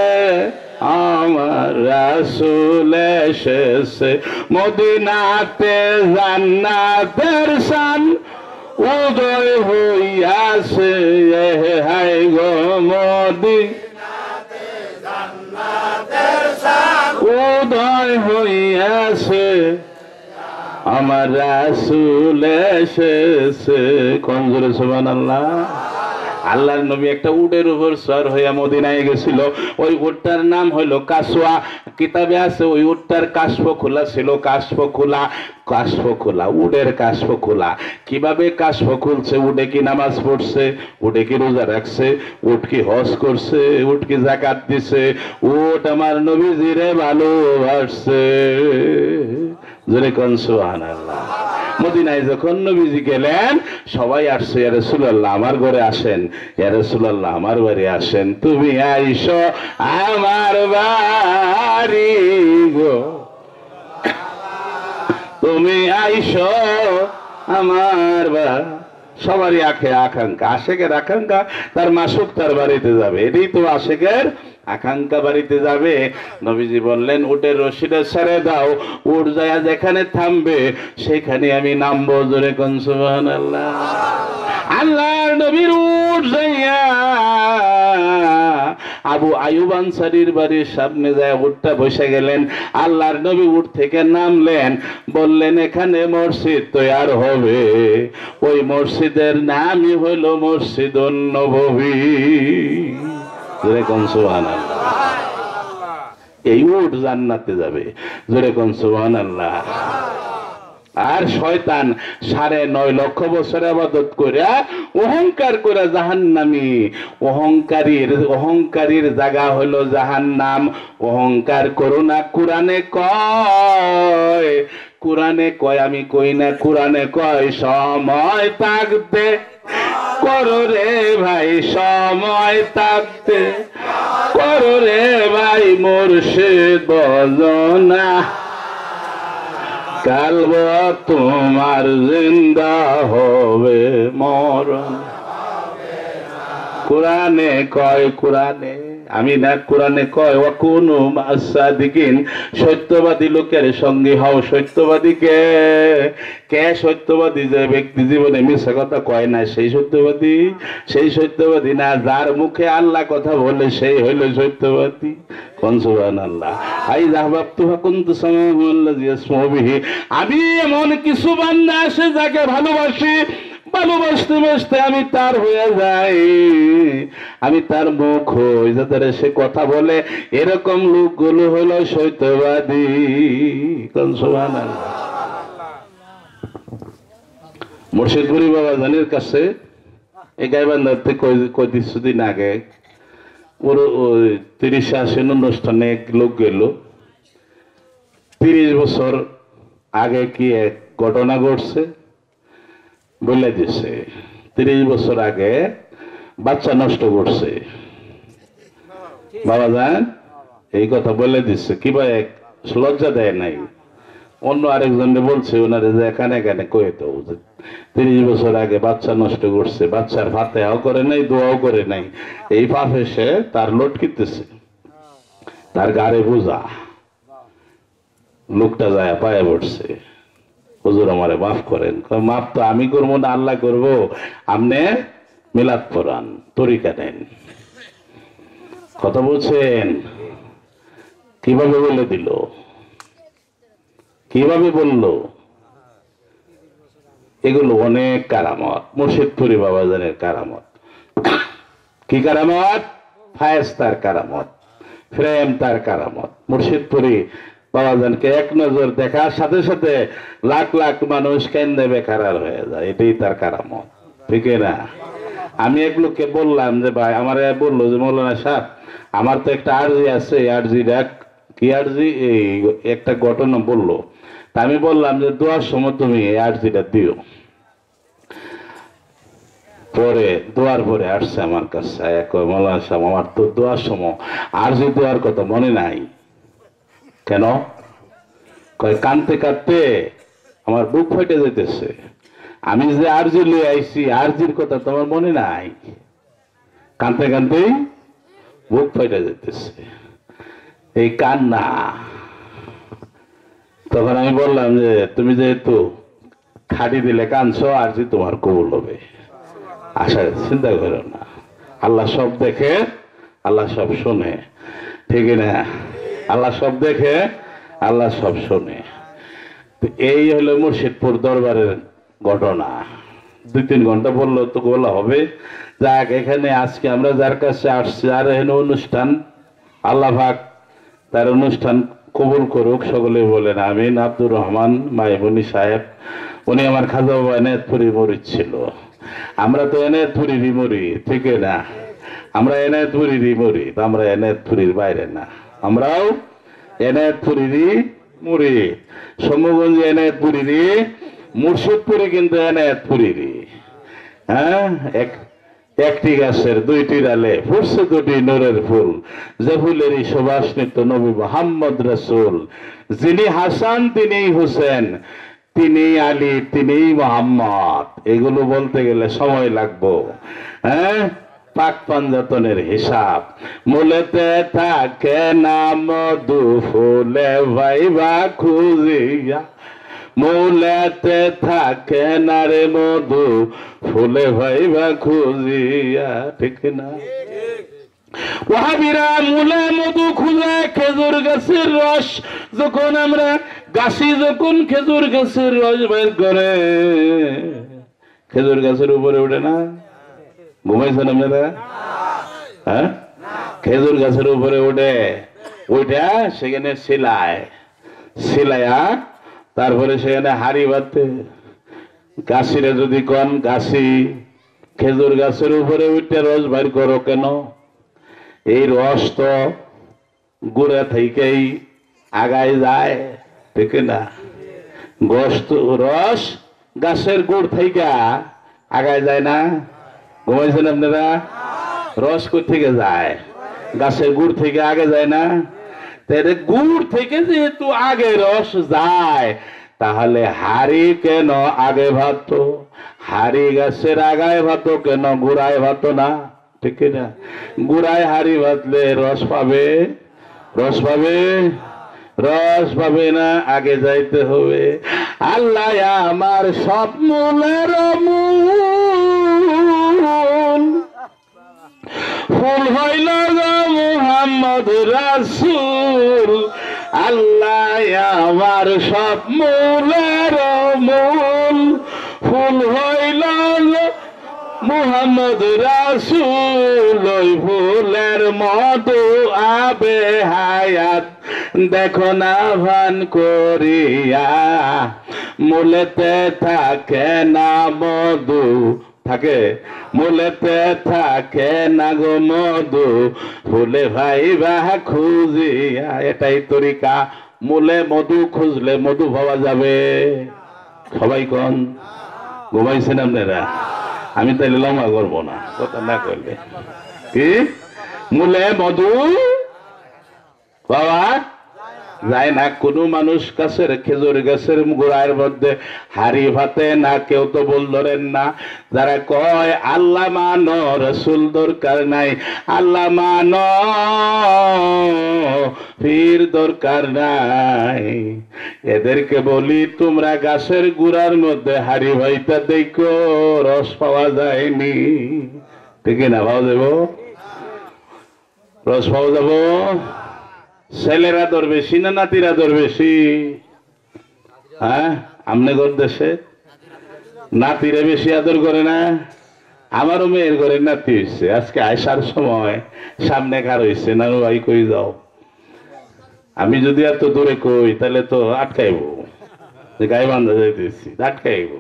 আমার রাসূল এসেছে মদিনাতে, জান্নাতের শান উদয় হইয়াছে। হায় গো মদিনাতে জান্নাতের শান উদয় হইয়াছে, আমার রাসূল এসেছে। কোন জোরে সুবহানাল্লাহ। আল্লাহর নবী একটা উটের উপর সওয়ার হইয়া মদিনায় গেছিল। ওই উটটার নাম হইল কাসওয়া। কিতাবে আছে ওই উটটার কাশফ খোলা ছিল, কাশফ খোলা, কাশফ খোলা, উটের কাশফ খোলা। কিভাবে কাশফ খুলছে? উটে কি নামাজ পড়ছে? উটে কি রোজা রাখছে? উট কি হজ করছে? উট কি যাকাত দিছে? উট আমার নবীজিরে ভালোবাসছে, জোরে কোন সুবহানাল্লাহ। মদিনায় যখন নবীজি গেলেন, সবাই আসছে, ইয়া রাসূলুল্লাহ আমার ঘরে আসেন, ইয়া রাসূলুল্লাহ আমার বাড়ি আসেন, তুমি আইসো আমার বাড়ি গো, তুমি আইসো আমার বাড়ি। সবারই আকাঙ্ক্ষা, আশেকের আকাঙ্ক্ষা তার মাসুক তার বাড়িতে যাবে, এটাই তো আশেকের আকাঙ্ক্ষা, বাড়িতে যাবে। নবীজি বললেন উটের রশিটা ছেড়ে দাও, উট যায় যেখানে থামবে সেখানে আমি নামবো, জোরে কোন সুবহানাল্লাহ। আল্লাহর নবীর উট যাইয়া আবু আয়ুব আনসারীর বাড়ির সামনে যায় উটটা বসে গেলেন। আল্লাহর নবী উট থেকে নামলেন, বললেন এখানে মসজিদ তৈরি হবে, ওই মসজিদের নামই হলো মসজিদুন নববী, জোরে কোন সুবহানাল্লাহ। এই উট জান্নাতে যাবে, জোরে কোন সুবহানাল্লাহ। আর শয়তান 9.5 লক্ষ বছর ইবাদত করে অহংকার করে জাহান্নামী, অহংকারীর জায়গা হলো জাহান্নাম। অহংকার করো না, কোরআনে কয়, কোরআনে কয়, আমি কই না, কোরআনে কয় সময় থাকতে করো রে ভাই, সময় থাকতে করো রে ভাই মুর্শিদ ভজনা, কালব তোমার জিন্দা হবে মরণ, কোরআনে কয়, কোরআনে আমি না, কোরআনে কয় ওয়াকুনু মাসাদিকিন, সত্যবাদী লোকের সঙ্গে হও। সত্যবাদী কে? কে সত্যবাদী? যে ব্যক্তি জীবনে মিথ্যা কথা কয় না সেই সত্যবাদী। সেই সত্যবাদী না, যার মুখে আল্লাহ কথা বলে সেই হইল সত্যবাদী। কোন সুবহানাল্লাহ। আই যাহবাবতু কুনতু সামাহুল্লাযী ইয়াসমাউ বিহি, আমি এমন কিছু বান্দা আছে যাকে ভালোবাসি, ভালোবাসতে বাসতে আমি তার হয়ে যাই, আমি তার মুখ হই, যাদের সে কথা বলে। এরকম লোকগুলো হলো সত্যবাদী। কোন সুবহানাল্লাহ। মুর্শিদপুরি বাবা জানের কাছে এই গাইবান্ধাতে কিছুদিন আগে পুরো 30 আসেন অনুষ্ঠানে এক লোক গেল। 30 বছর আগে কি এক ঘটনা ঘটছে বলে দিছে। 30 বছর আগে বাচ্চা নষ্ট করছে। বাবা জান এই কথা বলে দিচ্ছে। কি ভাই লজ্জা দেয় নাই? অন্য আরেকজনে বলছে ওনারে যে এখানে এখানে কয়ে তো 30 বছর আগে বাচ্চা নষ্ট করছে, বাচ্চার ফাতেহাও করে নাই, দোয়াও করে নাই, এই পাপে সে তার লটকিতেছে, তার গাড়ে বোঝা। লোকটা যায় পায়ে পড়ছে, হুজুর আমারে মাফ করেন। মাফ তো আমি করবো না, আল্লাহ করবো, আপনি মিলাদ পড়ান, তরিকা নেন। কথা বলছেন? কিভাবে বলে দিল, কিভাবে বললো? এগুলো অনেক কারামত, মুর্শিদপুরি বাবাজানের কারামত। কি কারামত? ফায়েজ তার কারামত, প্রেম তার কারামত। মুর্শিদপুরি বাবাজানকে এক নজর দেখার সাথে সাথে লাখ লাখ মানুষ কেন্দ্রে বেকার হয়ে যায়, এটাই তার কারামত। ঠিক না? আমি এক লোককে বললাম যে ভাই, আমার বললো যে মৌলানা সাহেব আমার তো একটা আরজি আছে, আরজিটা কি আরজি, এই একটা ঘটনা বললো। তা আমি বললাম যে দোয়ার সময় তুমি এই আরজিটা দিও। পরে দোয়ার পরে আসছে আমার কাছে, মৌলানা সাহেব আমার তো দোয়ার সময় আরজি দেওয়ার কথা মনে নাই। কেন? কয় কানতে কাঁদতে আমার বুক ফেটে যেতেছে, আমি যে আরজি লিয়ে আইছি আরজির কথা তোমার মনে নাই, কানতে কানতেই বুক ফেটে যেতেছে, এই কান্না। তখন আমি বললাম যে তুমি যেহেতু খাটি দিলে কানছো, আরজি তোমার কবুল হবে, আশা চিন্তা করো না। আল্লাহ সব দেখে, আল্লাহ সব শোনে। ঠিক না? আল্লাহ সব দেখে, আল্লাহ সব শোনে। এই হলো মুর্শিদপুর দরবারের ঘটনা। 2-3 ঘন্টা বললো তো বলা হবে। যাক, এখানে আজকে আমরা যার কাছে আসছি, আর এখানে অনুষ্ঠান, আল্লাহ পাক তার অনুষ্ঠান কবুল করুক, সকলে বলেন আমিন। আব্দুর রহমান মাইমুনি সাহেব, উনি আমার খাজা বাবা এনায়েতপুরি মরিদ ছিল। আমরা তো এনায়েতপুরিরই মরি, ঠিক না? আমরা এনায়েতপুরিরই মরি, আমরা এনায়েতপুরির বাইরে না, আমরাও এনায়েতপুরিরই মুড়ি। সমগঞ্জ এনায়েতপুরিরই, মুর্শিদপুরি কিন্তু এনায়েতপুরিরই। হ্যাঁ, একটি গাছের 2টি ডালে ফুটছে 2টি নূরের ফুল, যে ফুলেরই সুবাস নিত্য নবী মুহাম্মদ রাসূল। যিনি হাসান তিনিই হোসেন, তিনি আলী তিনিই মোহাম্মদ। এগুলো বলতে গেলে সময় লাগবো। হ্যাঁ, পাক পাঞ্জাতনের হিসাব। মূলেতে থাকে না মধু, ফুলে ভাইবা খুঁজিয়া, মূলেতে থাকে না রে মধু, ফুলে ভাইবা খুঁজিয়া। ঠিক না? ওয়াহাবিরা মূলে মধু খুঁজে, খেজুর গাছের রস যখন আমরা গাছি, যখন খেজুর গাছের রস বের করে, খেজুর গাছের উপরে উঠে না? ঘুমাইছেন আপনারা? হ্যাঁ, খেজুর গাছের উপরে উঠে, ওইটা সেখানে সিলায়া তারপরে সেখানে হাড়ি বাঁধতে। গাছিরে যদি কন গাছি, খেজুর গাছের উপরে উঠে রস বাইর করো কেন? এই রস তো গুড়া থেকেই আগায় যায়, ঠিক না? রস গাছের গুড় থেকে আগায় যায় না? ঘুমাইছেন আপনারা? রস কই থেকে যায়? গাছের গুড় থেকে আগে যায় না? তাহলে গুড় থেকে যেহেতু আগে রস যায়, তাহলে হাড়ি কেন আগে ভাবতো? হাড়ি গাছের আগায় ভাবতো কেন, গুড়ায় ভাবতো না? ঠিক না? গুড়ায় হাড়ি বাঁধলে রস পাবে, রস পাবে, রস পাবে না, আগে যাইতে হবে। আল্লাহ আমার সব মূলের মূল, ফুল হইল গো মুহাম্মদ রাসূল। আল্লাহ আমার সব মূলের মূল, ফুল হইল গো মুহাম্মদ রাসূল। ওই ফুলের মধু আবে হায়াত, দেখো না ভান করিয়া, মূলেতে থাকে না মধু, থাকে মূলেতে থাকে না গো মধু, ফুলে ভাইবা খুঁজিয়া। এটাই তরিকা, মূলে মধু খুঁজলে মধু পাওয়া যাবে। সবাই কোন ঘুমাইছেন আপনারা? আমি তাইলে লম্বা করবো না, কথা না করলে। কি মূলে মধু বাবা যায় না। কোন মানুষ গাছের, খেজুর গাছের গোড়ার মধ্যে হাড়ি ভাতে না, কেউ তো বল ধরেন না। যারা কয় আল্লাহ মানো, রসুল দরকার নাই, আল্লাহ মানো, পীর দরকার নাই, এদেরকে বলি তোমরা গাছের গুড়ার মধ্যে হাড়ি ভাইটা দেখো, রস পাওয়া যায়নি। ঠিক না? পাওয়া যাব, রস পাওয়া যাব। ছেলেরা দর বেশি না নাতিরা দর বেশি? হ্যাঁ, আমনে ঘর দেশে নাতিরা বেশি আদর করে না? আমারও মেয়ের ঘরে নাতি হয়েছে। আজকে আসার সময় সামনে কার হয়েছে, নানু ভাই কই যাও। আমি যদি এত দূরে কই তাহলে তো আটকাইব, গায়ে বান্ধা যাইতেছি, আটকাইব।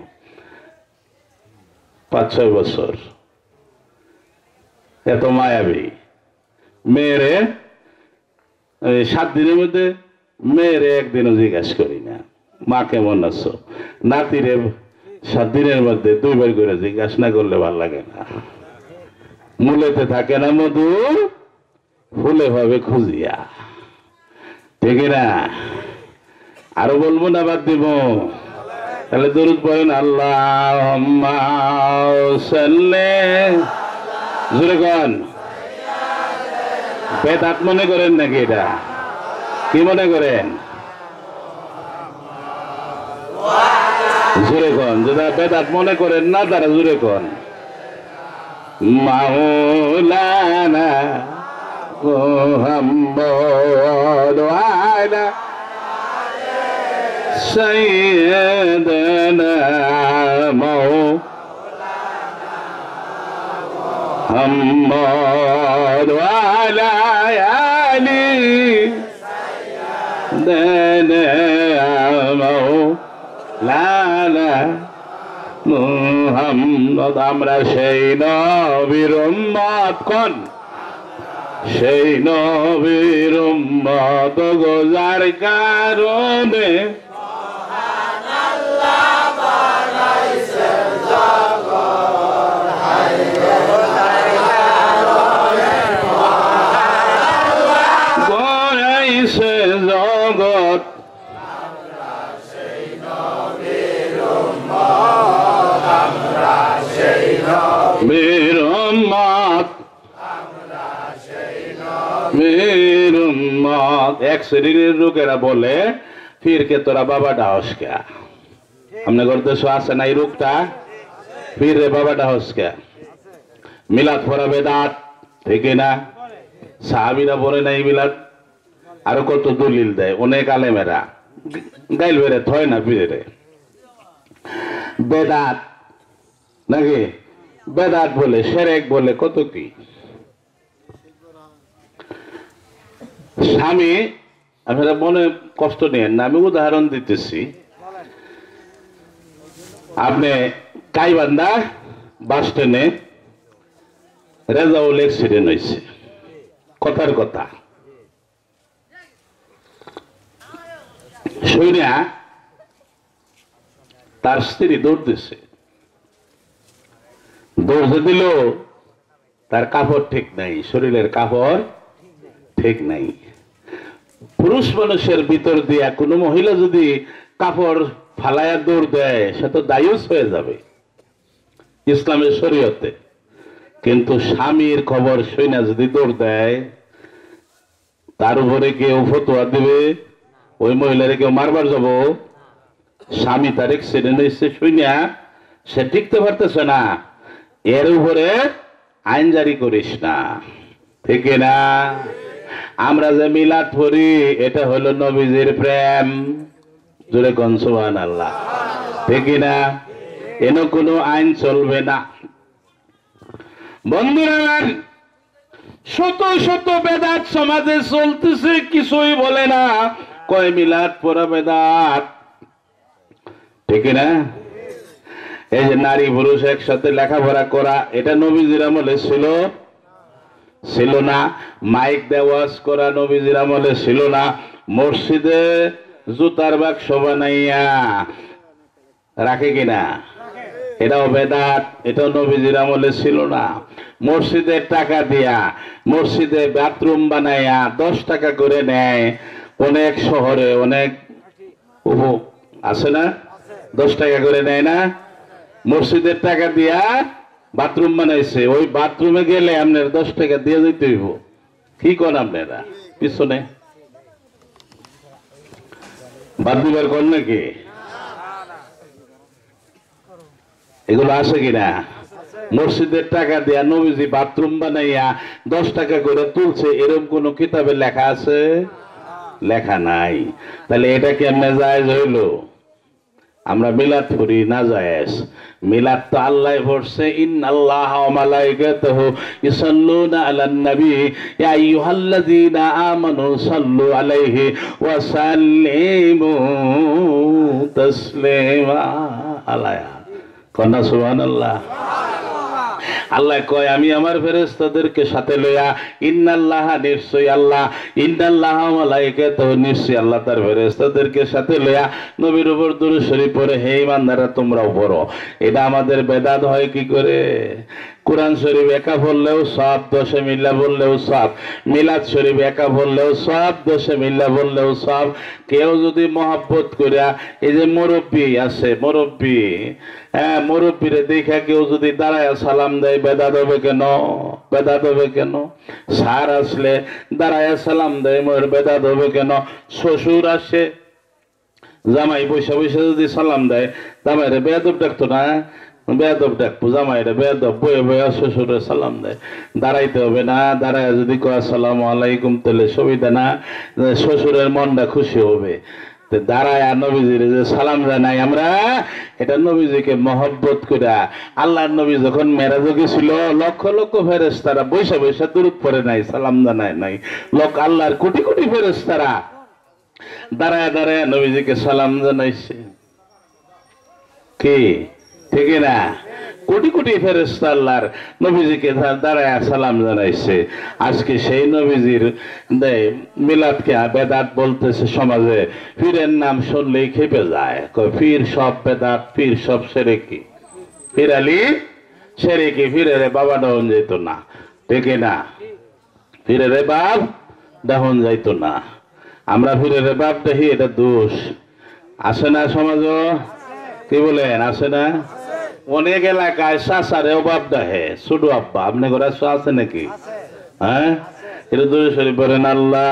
5-6 বছর, এত মায়াবী মেয়েরে। 7 দিনের মধ্যে মেয়েরে একদিনও জিজ্ঞাসা করি না মা কেমন আছো। নাতিরে 7 দিনের মধ্যে 2 বার করে জিজ্ঞাসা না করলে ভালো লাগে না। মূলেতে থাকে না মধু, ফুলে ভাবে খুঁজিয়া। ঠিক না? আরো বলবো না বাদ দিব? তাহলে দরুদ পড়েন, আল্লাহুম্মা সাল্লি। জোরে গান। বেদাত মনে করেন নাকি? এটা কি মনে করেন? জোরে কন। যারা বেদাত মনে করেন না তারা জোরে কন। মাওলানা মুহাম্মদ আলা সাইয়্যিদানা মুহাম্মদ আলা আলি সাইয়্যিদানা মাওলানা মুহাম্মদ। আমরা সেই নবীর উম্মত, কোন সেই নবীর উম্মত গো, যার কারণে গড়াইছে জগৎ। বীর উম্মত, বীর উম্মত। এক শ্রেণীর লোকেরা বলে পীরকে তোরা বাবা ডাহস কে? আপনার ঘর দেশ আছে না এই রোগটা? পীরে বাবা ডাহস কে? মিলাদ পড়া বেদাত, ঠিক না? সাহাবীরা পড়ে নাই মিলাদ। আরো কত দলিল দেয় অনেক আলেমেরা, গাইল বেড়ে থয় না পীরে। বেদাত নাকি? বেদাত বলে, শিরক বলে, কত কি। স্বামী, আপনারা মনে কষ্ট নেন না, আমি উদাহরণ দিতেছি। আপনি গাইবান্ধা বাস স্ট্যান্ডে রেজাউল অ্যাক্সিডেন্ট হয়েছে, কথার কথা শুনিয়া তার স্ত্রী দৌড়তেছে, দৌড়ে দিল, তার কাপড় ঠিক নাই, শরীরের কাপড় ঠিক নাই। পুরুষ মানুষের ভিতর দিয়া কোনো মহিলা যদি কাপড় ফালায়া দৌড় দেয়, সে তো দায়ুস হয়ে যাবে ইসলামের শরীয়তে। কিন্তু স্বামীর খবর শুনে যদি দৌড় দেয়, তার উপরে কেউ ফতোয়া দিবে, ওই মহিলারে কেউ মারবার যাব। স্বামী তার অ্যাক্সিডেন্ট হয়েছে শুনিয়া সে টিকতে পারতেছে না, এর উপরে আইন জারি করিস না, ঠিক না? আমরা যে মিলাদ পড়ি এটা হলো নবীজির প্রেম, জোরে কোন সুবহানাল্লাহ, ঠিক না? এন কোনো আইন চলবে না। বন্ধুরা, শত শত বেদাত সমাজে চলতেছে, কিছুই বলে না, কয় মিলাদ পড়া বেদাত, ঠিক না? এই যে নারী পুরুষ একসাথে লেখাপড়া করা, এটা নবীজির আমলে ছিল না। মাইক দিয়ে ওয়াজ করা নবীজির আমলে ছিল না। মসজিদে জুতার বাক্স বানাইয়া রাখে কিনা, এটাও বেদাত, এটাও নবীজির আমলে ছিল না। মসজিদে টাকা দিয়া মসজিদে বাথরুম বানাইয়া 10 টাকা করে নেয়, অনেক শহরে অনেক আছে না, 10 টাকা করে নেয় না? মসজিদের টাকা দিয়া বাথরুম বানাইছে, ওই বাথরুমে গেলে আপনার 10 টাকা দিয়ে দিতে হইব। কি করেন আপনারা পিছনে বাদ দিবার কর নাকি? এগুলো আছে কিনা? মসজিদের টাকা দিয়া নবীজি বাথরুম বানাইয়া 10 টাকা করে তুলছে, এরকম কোন কিতাবে লেখা আছে? লেখা নাই। তাহলে এটা কেমনে জায়েজ হইল? আমরা মিলাদ পড়ি না জায়েজ? মিলাদ তো আল্লাহ পড়ছে, ইন্নাল্লাহা ওয়া মালাইকাতুহু ইউসাল্লুনা আলান নবী ইয়া আইয়ুহাল্লাযীনা আমানু সাল্লু আলাইহি ওয়া সাল্লিমু তাসলিমা। আলায়া কন্যা সুবহানাল্লাহ। আল্লাহ কয়, আমি আমার ফেরেশতাদেরকে সাথে লইয়া, ইন্নাল্লাহা নিশ্চয় আল্লাহ, ইন্নাল্লাহা ওয়া মালাইকাতুহু নিশ্চয় আল্লাহ তার ফেরেশতাদেরকে সাথে লইয়া নবীর উপর দুরূদ শরীফ পড়ে। হে ইমানদাররা তোমরাও পড়ো। এটা আমাদের বেদাত হয় কি করে? কোরআন শরীফ একা পড়লেও সব, 10 মিল্লা বললেও সব। মিলাদ শরীফ একা পড়লেও সব, 10 মিল্লা বললেও সব। কেউ যদি মহব্বত করিয়া, এই যে মুরব্বী আছে, মুরব্বী, হ্যাঁ, মুরব্বীরে দেখা কেউ যদি দাঁড়ায় সালাম দেয়, বেদাত হবে কেন? বেদাত হবে কেন? স্যার আসলে দাঁড়ায় সালাম দেয়, মোর বেদাত হবে কেন? শ্বশুর আসে, জামাই পয়সা পয়সা যদি সালাম দেয়, জামাইরে বেয়াদব ডাকতো না? বেয়াদব ডাকবো, জামাইরে বেয়াদব, বয়ে বয়ে শ্বশুরে সালাম দেয়। দাঁড়াইতে হবে না, দাঁড়ায় যদি কয় আসসালামু আলাইকুম, তাহলে সুবিধা না, শ্বশুরের মনটা খুশি হবে। দাঁড়ায় আর নবীজির যে সালাম জানাই আমরা, এটা নবীজিকে মহব্বত করে। আল্লাহর নবী যখন মেরাজে গেছিল, লক্ষ লক্ষ ফেরেশতারা বৈশা বৈশা দুরূদ পড়ে নাই, সালাম জানায় নাই। আল্লাহর কোটি কোটি ফেরেশতারা দাঁড়ায় দাঁড়ায় নবীজিকে সালাম জানাইছে। কি ঠিক না? কোটি কোটি ফেরেশতা আল্লাহর নবীজিকে দাঁড়ায় সালাম জানাইছে। আজকে সেই নবীজির মিলাদকে বেদাত বলতেছে সমাজে। পীরের নাম শুনলেই খেপে যায়, পীর সব বেদাত, পীর সব সেরেকি। পীর আলী সেরেকি, পীরের বাবা ডাউন যাইতো না, ঠিক না? পীরের বাপ ডাউন যাইতো না। আমরা পীরের বাপ দেখি, এটা দোষ। আসে না সমাজ? কি বলেন, আসে না? অনেক এলাকায় চাচারেও বাপ ডাহে, ছোট আব্বা। আপনি ঘরে আছে নাকি? হ্যাঁ, এটা দূরে শরীফ বলেন আল্লাহ।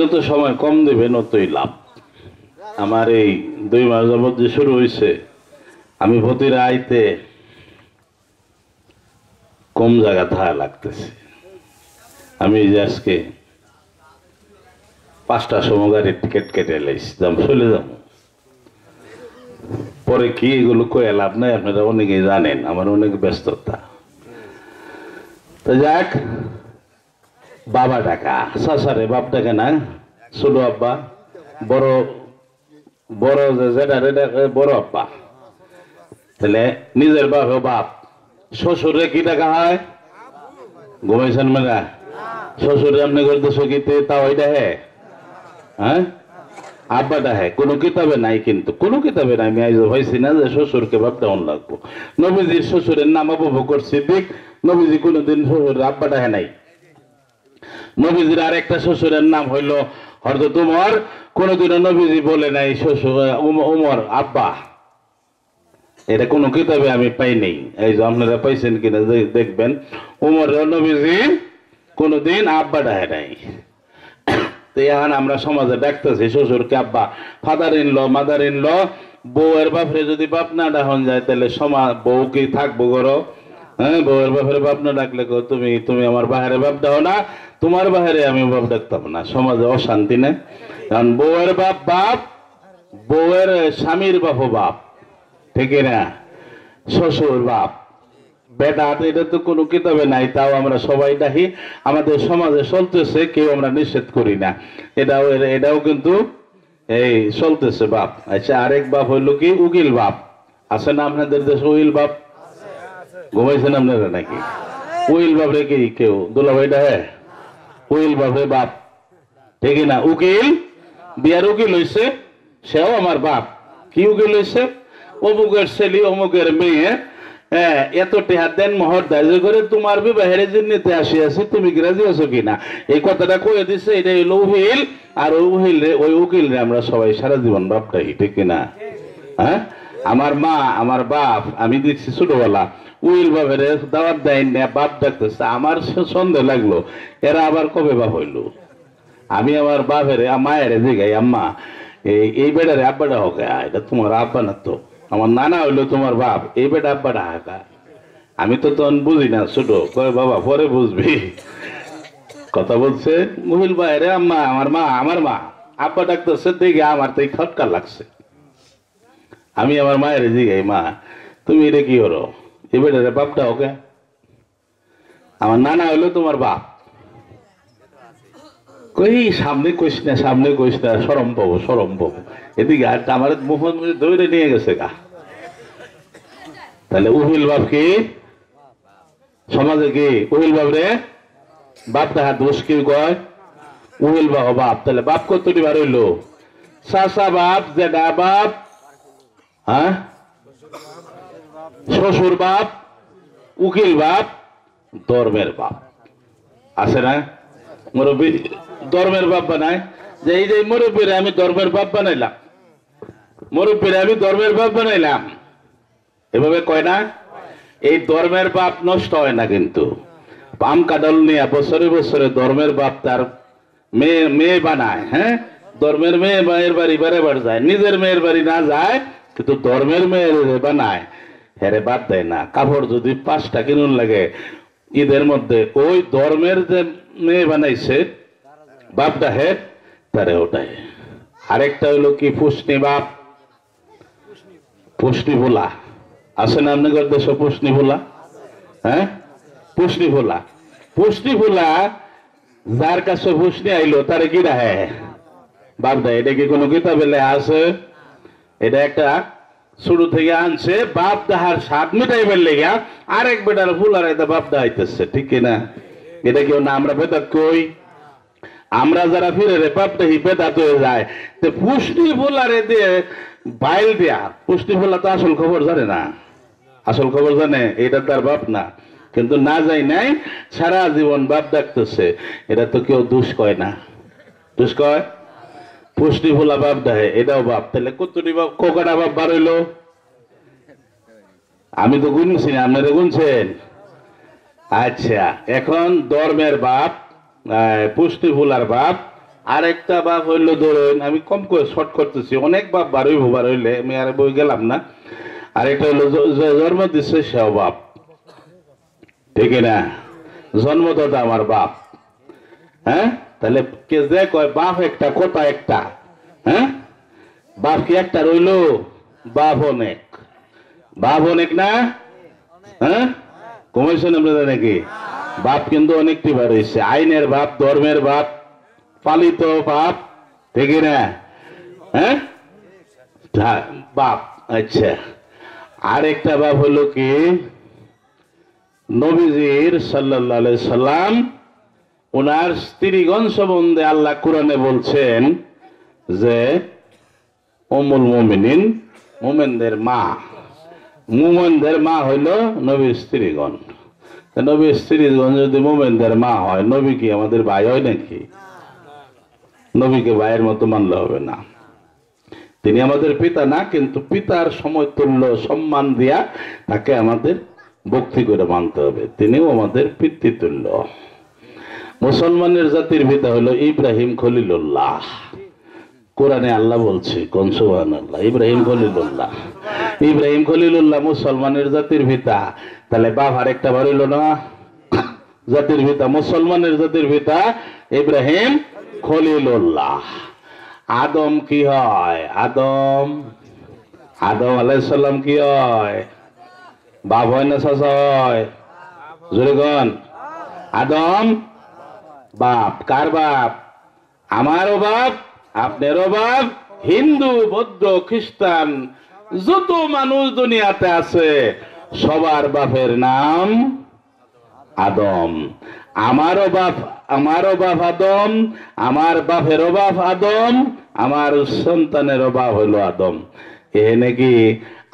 যত সময় কম দেবেন অতই লাভ। আমার এই 2 মাস যাবত যে শুরু হয়েছে, আমি প্রতিটা আইতে কম জায়গা থাকা লাগতেছে। আমি যে আজকে 5টার সময় গাড়ির টিকিট কেটে লাইছি, চলে যাবো। পরে কি এগুলো কয়ে লাভ নাই, আপনারা অনেকেই জানেন, আমার অনেক ব্যস্ততা। তো যাক, বাবা ডাকা, চাচারে বাপ ডাকে না, ছোট আব্বা, বড় বড় যেটা বড় আব্বা। তাহলে নিজের বাপ বাপ, শ্বশুরে কি ডাকা হয়? ঘুমাইছেন মেলা? শ্বশুরে আপনি করতে সকিতে তাও ওইটা হে, হ্যাঁ, আব্বা ডাহে, কোনো কিতাবে নাই, কিন্তু কোনো কিতাবে নাই। আমি আইজ হয়েছি না যে শ্বশুরকে বাপ ডাউন লাগবো। নবীজির শ্বশুরের নাম আবু বকর সিদ্দিক। নবীজি কোনোদিন শ্বশুরের আব্বা ডাহে নাই। নবীজির আরেকটা শ্বশুরের নাম হইল হযরত উমর। কোনোদিনও নবীজি বলে নাই শ্বশুর উমর আব্বা। এটা কোনো কিতাবে আমি পাই নাই। এই যে আপনারা পাইছেন কিনা দেখবেন, উমর নবীজি কোনোদিন আব্বা ডাহে নাই। তো এখন আমরা সমাজে দেখতেছি শ্বশুরকে আব্বা, father in law, mother in law. বউয়ের বাপরে যদি বাপ না ডাহন যায় তাহলে সমাজ বউ কি থাকবো করো? হ্যাঁ, বউয়ের বাপরে বাপ না ডাকলে তুমি তুমি আমার বাহারে বাপ দাও না, তোমার বাহারে আমি বাপ ডাকতাম না। সমাজে অশান্তি নেই। কারণ বউয়ের বাপ বাপ, বউয়ের স্বামীর বাপও বাপ, ঠিক না? শ্বশুর বাপ বেটা, এটা তো কোনো কিতাবে নাই, তাও আমরা সবাই ডাকি। আমাদের সমাজে চলতেছে, কেউ আমরা নিষেধ করি না। এটাও কিন্তু এই চলতেছে বাপ। আচ্ছা, আরেক বাপ হইলো কি উকিল বাপ। আছে না আপনাদের দেশে উকিল বাপ? ঘুমাইছেন আপনারা নাকি? উকিল বাপ রে কি কেউ দুলাভাই ডাহে? উকিল বাপ রে বাপ, ঠিক না? উকিল বিয়ার উকিল হইছে, সেও আমার বাপ। কি উকিল হইছে? অমুকের ছেলে অমুকের মেয়ে এত টেহার দেন মোহর ধার্য করে তোমার বিবাহের জিন্নিতে আসিয়াছি, তুমি কি রাজি আছো কিনা? এই কথাটা কয়ে দিছে। এটা হইল উকিল। আর ওই উকিল রে আমরা সবাই সারা জীবন বাপটাই, ঠিক কিনা? হ্যাঁ, আমার মা আমার বাপ আমি দেখছি ছোটবেলা উকিল বাপের দাওয়াত দেয় না, বাপ ডাকতেছে। আমার সন্দেহ লাগলো এরা আবার কবে বাপ হইল। আমি আমার বাপের মায়ের জিগাই, আম্মা এই বেটারে আব্বাটা হোক, এটা তোমার আব্বা না তো? আমার নানা হইলো তোমার বাপ, এই বেটা আব্বাটা হাঁকা। আমি তো তখন বুঝি না, ছোট। কয় বাবা পরে বুঝবি। কথা বলছে মহিল বাইরে, আম্মা আমার মা আব্বা ডাকতেছে, দেখে আমার তো খটকা লাগছে। আমি আমার মায়ের জিগাই, মা তুমি এটা কি হলো? এই বেটারে বাপটা ওকে? আমার নানা হইলো তোমার বাপ। কই সামনে কইস না, সামনে কইস না, সরম পাবো, সরম পাবো। এদিকে আমার মোহন দৌড়ে নিয়ে গেছে গা। তাহলে উহিল বাপ কি সমাজে কি? উহিল বাপ রে বাপ দেখা দোষ কি কয়? উহিল বাপ বাপ। তাহলে বাপ কতটি বার হইলো? চাচা বাপ, জেঠা বাপ, হ্যাঁ, শ্বশুর বাপ, উকিল বাপ, ধর্মের বাপ। আছে না? মুরব্বী ধর্মের বাপ বানায়, যে এই যে মুরব্বীরা আমি ধর্মের বাপ বানাইলাম, মুরব্বীরা আমি ধর্মের বাপ বানাইলাম, এভাবে কয় না? এই ধর্মের বাপ নষ্ট হয় না কিন্তু। পাম কাডল নিয়ে বছরে বছরে ধর্মের বাপ তার মেয়ে বানায়। হ্যাঁ, ধর্মের মেয়ের বাড়ি বেড়াবার যায়, নিজের মেয়ের বাড়ি না যায়, কিন্তু ধর্মের মেয়ের বানায়। হেরে বাদ দেয় না। কাপড় যদি 5টা কিনুন লাগে ঈদের মধ্যে, ওই ধর্মের যে মেয়ে বানাইছে বাপটা হে তারে ওটাই। আরেকটা হইলো কি পুষ্ণি বাপ, পুষ্ণি ভোলা। আছে না আপনাদের দেশে পুষ্ণি ভোলা? হ্যাঁ, পুষ্ণি ভোলা। পুষ্ণি ভোলা যার কাছে পুষ্ণি আইলো তারে কি রাহে বাপ দেয়। এটা কি কোনো কিতাবে লেখা আছে? এটা একটা শুরু থেকে আনছে বাপ দাহার স্বাদ মিটাইবার লেগা আরেক বেটার ফুলার একটা বাপ দাইতেছে, ঠিক কিনা? এটা কেউ না আমরা বেদাত কই? আমরা যারা ফিরে রে বাপ দাহি বেদাত হয়ে যায়। তো পুষ্টি ফুলারে দিয়ে বাইল দেয়া, পুষ্টি ফুলা তো আসল খবর জানে না। আসল খবর জানে এটা তার বাপ না, কিন্তু না যাই নাই সারা জীবন বাপ ডাকতেছে। এটা তো কেউ দোষ কয় না। দোষ কয়? পুষ্টি ফুলা বাপ দেয়, এটাও বাপ। তাহলে কতটি বাপ, কোকাটা বাপ বার হইলো? আমি তো গুনছি না, আপনারা গুনছেন? আচ্ছা, এখন ধর্মের বাপ, পুষ্টি ফুলার বাপ, আরেকটা বাপ হইলো ধরুন, আমি কম করে শর্ট করতেছি, অনেক বাপ বার হইলে আমি আর বই গেলাম না। আরেকটা হইলো জন্ম দিচ্ছে সেও বাপ, ঠিক না? জন্মদাতা আমার বাপ। হ্যাঁ, তাহলে কে যে কয় বাপ একটা কথা একটা, হ্যাঁ, বাপ কি একটা রইল? বাপ অনেক, বাপ অনেক না? হ্যাঁ, কমাইছেন আপনারা নাকি? বাপ কিন্তু অনেকটি বার হয়েছে। আইনের বাপ, ধর্মের বাপ, পালিত বাপ, ঠিক না? হ্যাঁ, বাপ। আচ্ছা, আরেকটা বাপ হলো কি নবীজির সাল্লাল্লাহু আলাইহি সাল্লাম ওনার স্ত্রীগণ সম্বন্ধে আল্লাহ কোরআনে বলছেন যে উম্মুল মুমিনিন, মুমিনদের মা। মুমিনদের মা হইল নবীর স্ত্রীগণ। নবীর স্ত্রীগণ যদি মুমিনদের মা হয়, নবী কি আমাদের ভাই হয় নাকি? নবীকে ভাইয়ের মতো মানলে হবে না। তিনি আমাদের পিতা না, কিন্তু পিতার সমতুল্য সম্মান দিয়া তাকে আমাদের ভক্তি করে মানতে হবে। তিনিও আমাদের পিতৃতুল্য। মুসলমানের জাতির পিতা হলো ইব্রাহিম খলিলুল্লাহ। কোরআনে আল্লাহ বলছে, কোন সুবহানাল্লাহ, ইব্রাহিম খলিলুল্লাহ। ইব্রাহিম খলিলুল্লাহ মুসলমানের জাতির পিতা। তাহলে বাপ আরেকটা বার হইল না? জাতির পিতা, মুসলমানের জাতির পিতা ইব্রাহিম খলিলুল্লাহ। আদম কি হয়? আদম আলাইহিস সালাম কি হয়? বাপ হয় না চাচা হয়? জোরে কোন। আদম বাপ। কার বাপ? আমারও বাপ, আপনারও বাপ। হিন্দু, বৌদ্ধ, খ্রিস্টান যত মানুষ দুনিয়াতে আছে সবার বাপের নাম আদম। আমারও বাপ আদম, আমার বাপেরও বাপ আদম, আমার সন্তানেরও বাপ হইল আদম। এ নাকি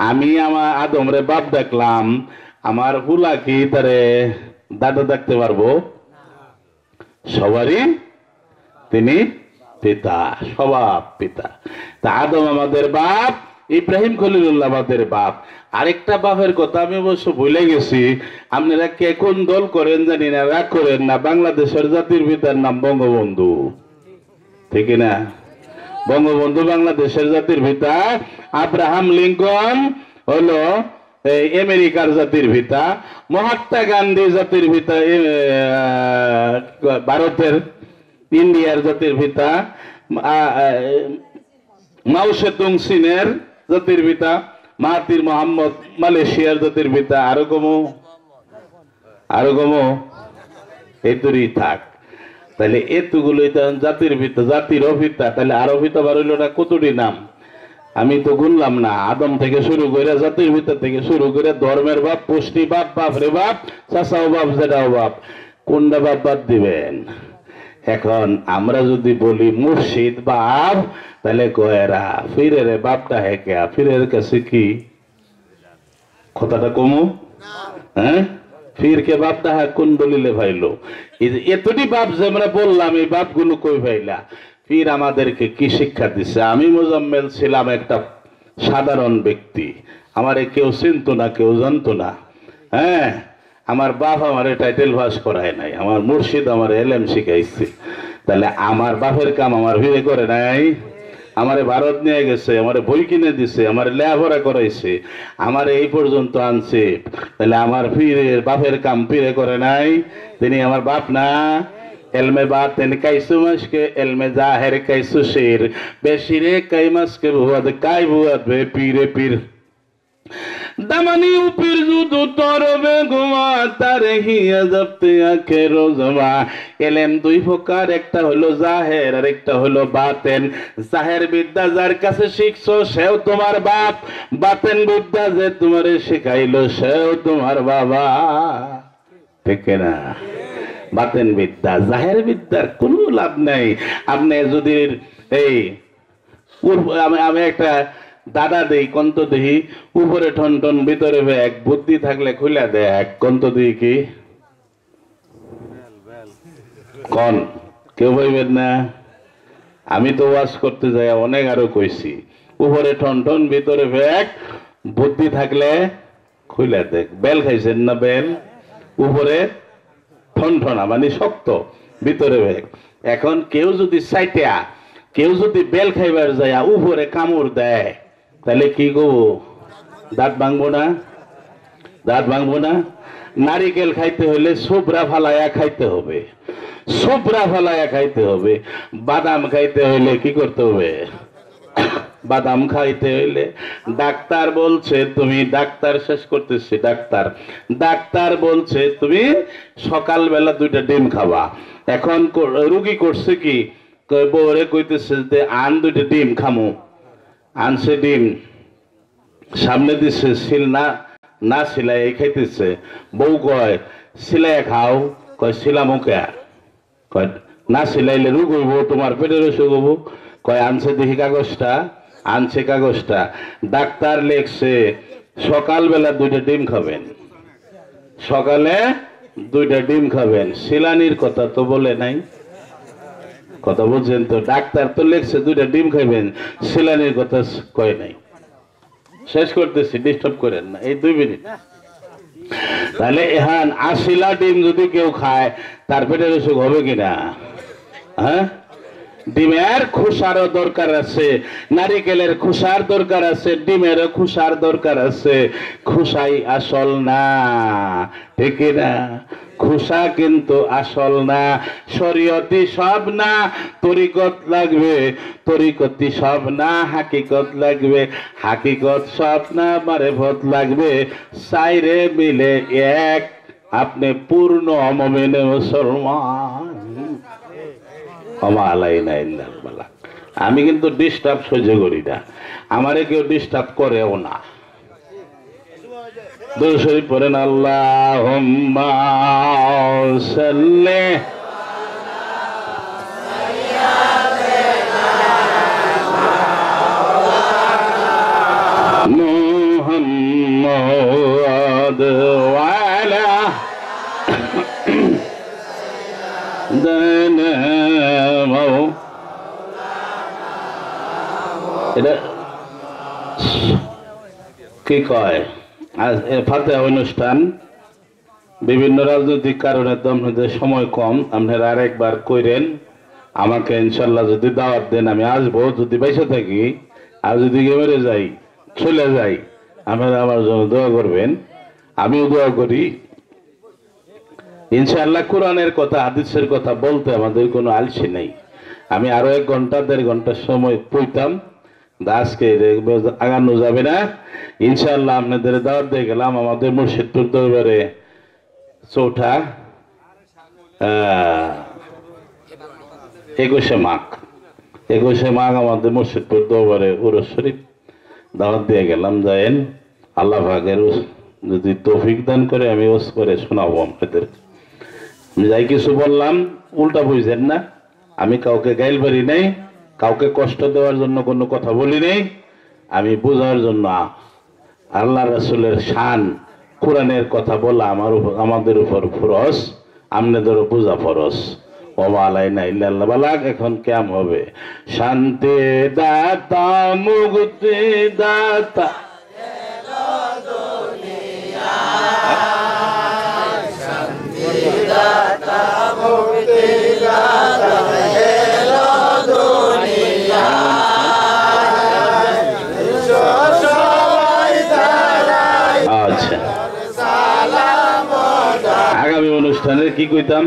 আমি আমার আদম রে বাপ দেখলাম, আমার হুলা কি তারে দাদা দেখতে পারবো? সবারই তিনি পিতা, স্বভাব পিতা। তা আদম আমাদের বাপ, ইব্রাহিম খলিলুল্লাহ আমাদের বাপ। আরেকটা বাপের কথা আমি অবশ্য ভুলে গেছি। আপনারা কে কোন দল করেন জানি না, রাগ করেন না। বাংলাদেশের জাতির পিতার নাম বঙ্গবন্ধু, ঠিক না? বঙ্গবন্ধু বাংলাদেশের জাতির পিতা। আব্রাহাম লিঙ্কন হলো আমেরিকার জাতির পিতা। মহাত্মা গান্ধী জাতির পিতা, ভারতের ইন্ডিয়ার জাতির পিতা। মাও সেতুং চীনের জাতির পিতা। মাহাতির মোহাম্মদ মালয়েশিয়ার জাতির পিতা। আরো কমো এতই থাক। তাহলে এতগুলোই জাতির পিতা, জাতির পিতা। তাহলে আরো পিতা বার হইল না? কতটি নাম আমি তো গুনলাম না। আদম থেকে শুরু করে, জাতির পিতা থেকে শুরু করে, ধর্মের বাপ, পুষ্টি বাপ, বাপরে বাপ, চাচাও বাপ, জেঠাও বাপ। কোনটা বাপ বাদ দিবেন? এখন আমরা যদি বলি মুর্শিদ বাপ, তাহলে কয়েরা ফিরের বাপটা হেকে ফিরের কাছে কি কথাটা কমু? হ্যাঁ, ফিরকে বাপটা হ্যাঁ কোন দলিলে ভাইলো? এতটি বাপ যে আমরা বললাম, এই বাপগুলো কই ভাইলা? পীর আমাদেরকে কি শিক্ষা দিচ্ছে? আমি মোজাম্মেল ছিলাম একটা সাধারণ ব্যক্তি, আমারে কেউ চিনতো না, কেউ জানতো না। হ্যাঁ, আমার বাপ আমার টাইটেল পাস করায় নাই, আমার মুর্শিদ আমার এলএম শিখাইছে। তাহলে আমার বাপের কাম আমার ভিড়ে করে নাই? আমারে ভারত নিয়ে গেছে, আমারে বই কিনে দিছে, আমার লেখাপড়া করাইছে, আমার এই পর্যন্ত আনছে। তাহলে আমার পীরের বাপের কাম পীরে করে নাই? তিনি আমার বাপ না? এলমে বাতেন কাইসু মাসকে এলমে জাহের কাইসু শের বেশিরে কাই মাসকে বুয়াদ কাই বুয়াদ বে পীরে পীর দামানি উপীর যুদু তরবে ঘুমা তারে হিয়া জপ্তে আখে রোজমা। এলেম দুই প্রকার, একটা হলো জাহের আর একটা হলো বাতেন। জাহের বিদ্যা যার কাছে শিখছো সেও তোমার বাপ, বাতেন বিদ্যা যে তোমারে শিখাইলো সেও তোমার বাবা, ঠিক না? বাতেন বিদ্যা, জাহের বিদ্যার কোনো লাভ নাই। আপনি যদি এই আমি একটা দাদা দেই, কন্ত দেখি উপরে ঠন ঠন ভিতরে এক বুদ্ধি থাকলে খুলে দেখ, কন্ত দিই কি কন? কেউ ভাইবেন না? আমি তো ওয়াজ করতে যাই অনেক আরো কইছি, উপরে ঠন ঠন ভিতরে ব্যাগ, বুদ্ধি থাকলে খুলে দেখ। বেল খাইছেন না? বেল উপরে ঠনঠনা মানে শক্ত, ভিতরে ব্যাগ। এখন কেউ যদি সাইটিয়া, কেউ যদি বেল খাইবার যায় উপরে কামড় দেয়, তাহলে কি করবো? দাঁত ভাঙবো না? দাঁত ভাঙবো না? নারিকেল খাইতে হলে সোবরা ফালাইয়া খাইতে হবে, সোবরা ফালাইয়া খাইতে হবে। বাদাম খাইতে হইলে কি করতে হবে? বাদাম খাইতে হইলে ডাক্তার বলছে তুমি, ডাক্তার শেষ করতেছি, ডাক্তার বলছে তুমি সকালবেলা 2টা ডিম খাবা। এখন রুগী করছে কি, বউরে কইতেছে যে আন 2টা ডিম খামু, আনছে ডিম সামনে দিচ্ছে, সিল না সিলাই খাইতেছে। বউ কয় সিলাই খাও, কয় সিলামো কে? কয় না সিলাইলে রোগ হইব, তোমার পেটের অসুখ হবো। কয় আনছে দেখি কাগজটা, আনছে কাগজটা, ডাক্তার লেখছে সকালবেলা 2টা ডিম খাবেন, সকালে 2টা ডিম খাবেন। শিলানির কথা তো বলে নাই, কথা বলছেন তো? ডাক্তার তো লেখছে 2টা ডিম খাবেন, শিলানির কথা কয় নাই। শেষ করতেছি, ডিস্টার্ব করেন না, এই 2 মিনিট। তাহলে এখন 80টা ডিম যদি কেউ খায় তার পেটের অসুখ হবে কিনা? হ্যাঁ, ডিমের খোসারও দরকার আছে, নারিকেলের খোসার দরকার আছে, ডিমেরও খোসার দরকার আছে। খোসাই আসল না, ঠিক না? খোসা কিন্তু আসল না। শরীয়তি সব না, তরিকত লাগবে, তরিকতি সব না, হাকিকত লাগবে, হাকিকত সব না, মারেফত লাগবে। সাইরে মিলে এক, আপনি পূর্ণ মুমিন মুসলমান। আমি কিন্তু ডিস্টার্ব সহ্য করি না, আমারে কেউ ডিস্টার্ব করেও না। দুরূদ শরীফ পড়েন, আল্লাহুম্মা সাল্লি মুহাম্মাদ ওয়া আলা এটা কি কয়? ফাতিহা অনুষ্ঠান বিভিন্ন রাজনৈতিক কারণে তো আপনাদের সময় কম, আপনারা আরেকবার কইরেন। আমাকে ইনশাল্লাহ যদি দাওয়াত দেন আমি আসবো, যদি বেঁচে থাকি। আর যদি মেরে যাই, চলে যাই, আপনারা আমার জন্য দোয়া করবেন, আমিও দোয়া করি। ইনশাআল্লাহ কোরআনের কথা, হাদিসের কথা বলতে আমাদের কোনো আলসি নেই। আমি আরো 1 ঘন্টা 1.5 ঘন্টা সময় পড়তাম, আজকে আগানো যাবে না। ইনশাআল্লাহ আপনাদের দাওয়াত দিয়ে গেলাম আমাদের মুর্শিদপুর দরবারে চৌঠা 21শে মাঘ আমাদের মুর্শিদপুর দরবারে উরুস শরীফ দাওয়াত দিয়ে গেলাম। যায়েন, আল্লাহ পাকের যদি তৌফিক দান করে আমি ওস করে শোনাবো আপনাদের। যাই কিছু বললাম উল্টা বুঝছেন না, আমি কাউকে গাইল পারি নাই, কাউকে কষ্ট দেওয়ার জন্য কোনো কথা বলি নাই। আমি বোঝার জন্য আল্লাহ রাসূলের শান, কোরআনের কথা বলা আমাদের উপর ফরজ, আপনাদেরও বোঝা ফরজ। ওমা আলাইনা ইল্লাল বালাগ। এখন কেমন হবে? শান্তি দাতা মুক্তি দাতা আচ্ছা, আগামী অনুষ্ঠানে কি কইতাম?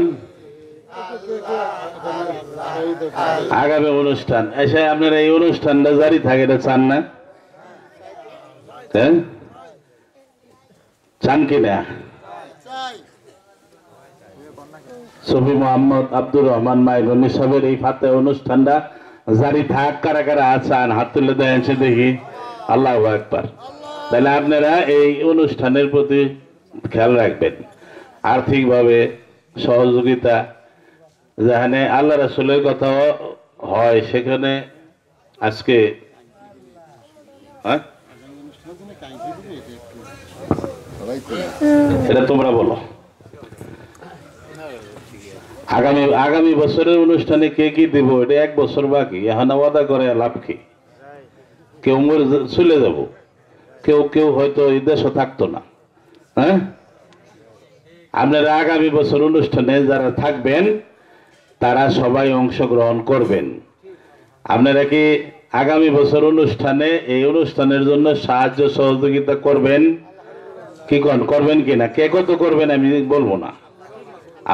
আগামী অনুষ্ঠান এসে আপনারা এই অনুষ্ঠানটা জারি থাকে, এটা চান না? চান কিনা? সফি মোহাম্মদ আব্দুর রহমান মাইনুন্নি সাহেবের এই ফাতিহা অনুষ্ঠানটা জারি থাক। কারা কারা আছেন হাত তুলে দেন, সে দেখি। আল্লাহু আকবার। তাহলে আপনারা এই অনুষ্ঠানের প্রতি খেয়াল রাখবেন, আর্থিকভাবে সহযোগিতা, যেখানে আল্লাহ রাসূলের কথা হয় সেখানে আজকে এটা তোমরা বলো। আগামী বছরের অনুষ্ঠানে কে কি দিব, এটা 1 বছর বাকি, এখন ওয়াদা করে লাভ কি? কেউ চলে যাব, কেউ হয়তো এই দেশে থাকতো না। হ্যাঁ, আপনারা আগামী বছর অনুষ্ঠানে যারা থাকবেন তারা সবাই অংশগ্রহণ করবেন। আপনারা কি আগামী বছর অনুষ্ঠানে এই অনুষ্ঠানের জন্য সাহায্য সহযোগিতা করবেন? কি করবেন কিনা? কে কত করবেন আমি বলবো না,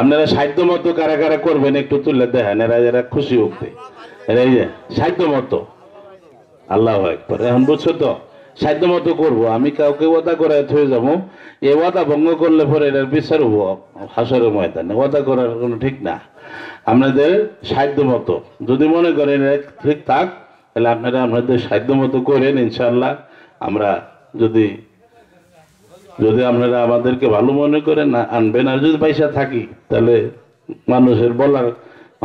আপনারা সাধ্য মতো কারা কারা করবেন একটু তুলে দেখেন, এরা খুশি উঠতে। এই যে সাধ্য মতো, আল্লাহু আকবার। এখন বুঝছো তো, সাধ্য মতো করবো। আমি কাউকে ওয়াদা করে হয়ে যাবো, এই ওয়াদা ভঙ্গ করলে পরে এটার বিচার হবো হাসরের ময়দানে। ওয়াদা করার কোনো ঠিক না। আপনাদের সাধ্য মতো যদি মনে করেন ঠিক থাক, তাহলে আপনারা আপনাদের সাধ্য মতো করেন। ইনশাল্লাহ আমরা যদি আপনারা আমাদেরকে ভালো মনে করেন আনবেন, আর যদি পয়সা থাকি তাহলে মানুষের বলার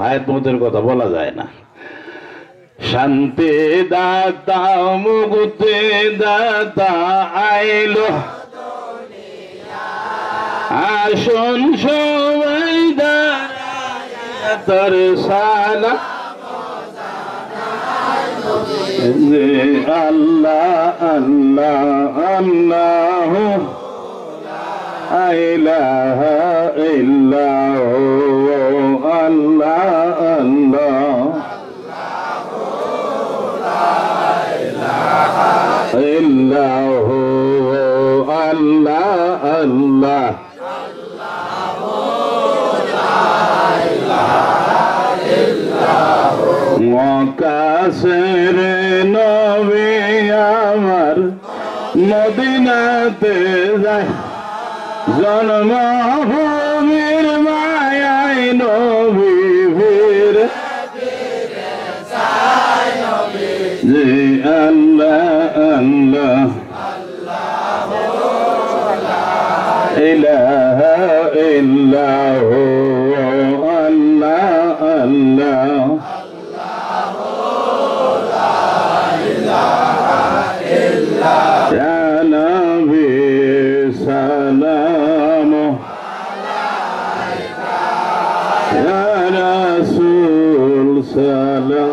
হায়াত মতের কথা বলা যায় না। শান্তি দাতা মুক্তি দাতা আইলো আসুন সবাই দাঁড়াইয়া তোর সালাম আল্লাহ আল্লাহ আল্লাহ ইলাহা ইল্লাহু আল্লাহ আল্লাহ ইল্লাহু আল্লাহ আল্লাহ মক্কার নবী আমার মদিনাতে যায় জন্মভূমির মায়ায় নবী ফিরে যে আল্লাহ আল্লাহ ইলাহা ইল্লাহু আল্লাহ আল্লাহ ইয়া নবী সালাম ইয়া রাসূল সালাম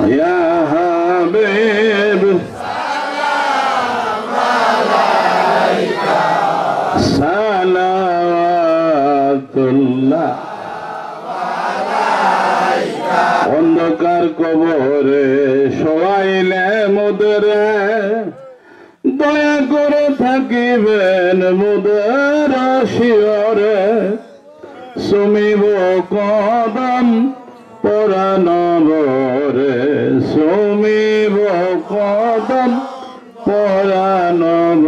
ইয়া হাবিব সালাওয়াতুল্লাহ অন্ধকার কবরে শোয়াইলে মুদরে দয়া করে থাকিবেন মুদের শিয়রে সুমিব কদম পরানবরে সুমিব কদম পরানবরে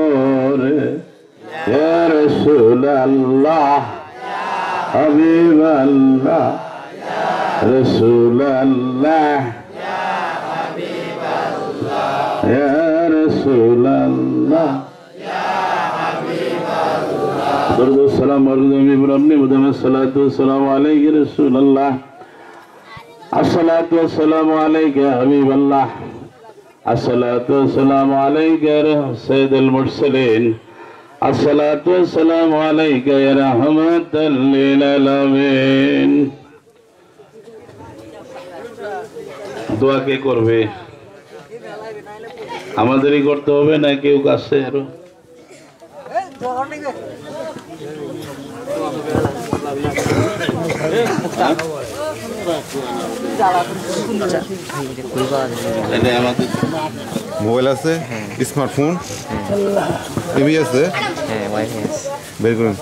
ইয়া রাসূলুল্লাহ হাবিবাল্লাহ রাসূলুল্লাহ ইয়া রাসূলুল্লাহ দরুদ সালাম আলাইহি ইব্রাহিম মুহাম্মদ সাল্লাল্লাহু আলাইহি আলাইহি রাসূলুল্লাহ আসসালাতু ওয়াসসালামু আলাইকা ইয়া হাবিবাল্লাহ আসসালাতু ওয়াসসালামু আলাইকা ইয়া সাইয়্যিদুল মুরসালিন আসসালাতু ওয়াসসালামু আলাইকা ইয়া রাহমাতাল লিল আলামিন দোয়া কে করবে আমাদেরই করতে হবে না কেউ কাছে আরো মোবাইল আছে স্মার্টফোন টিভি আছে বের করুন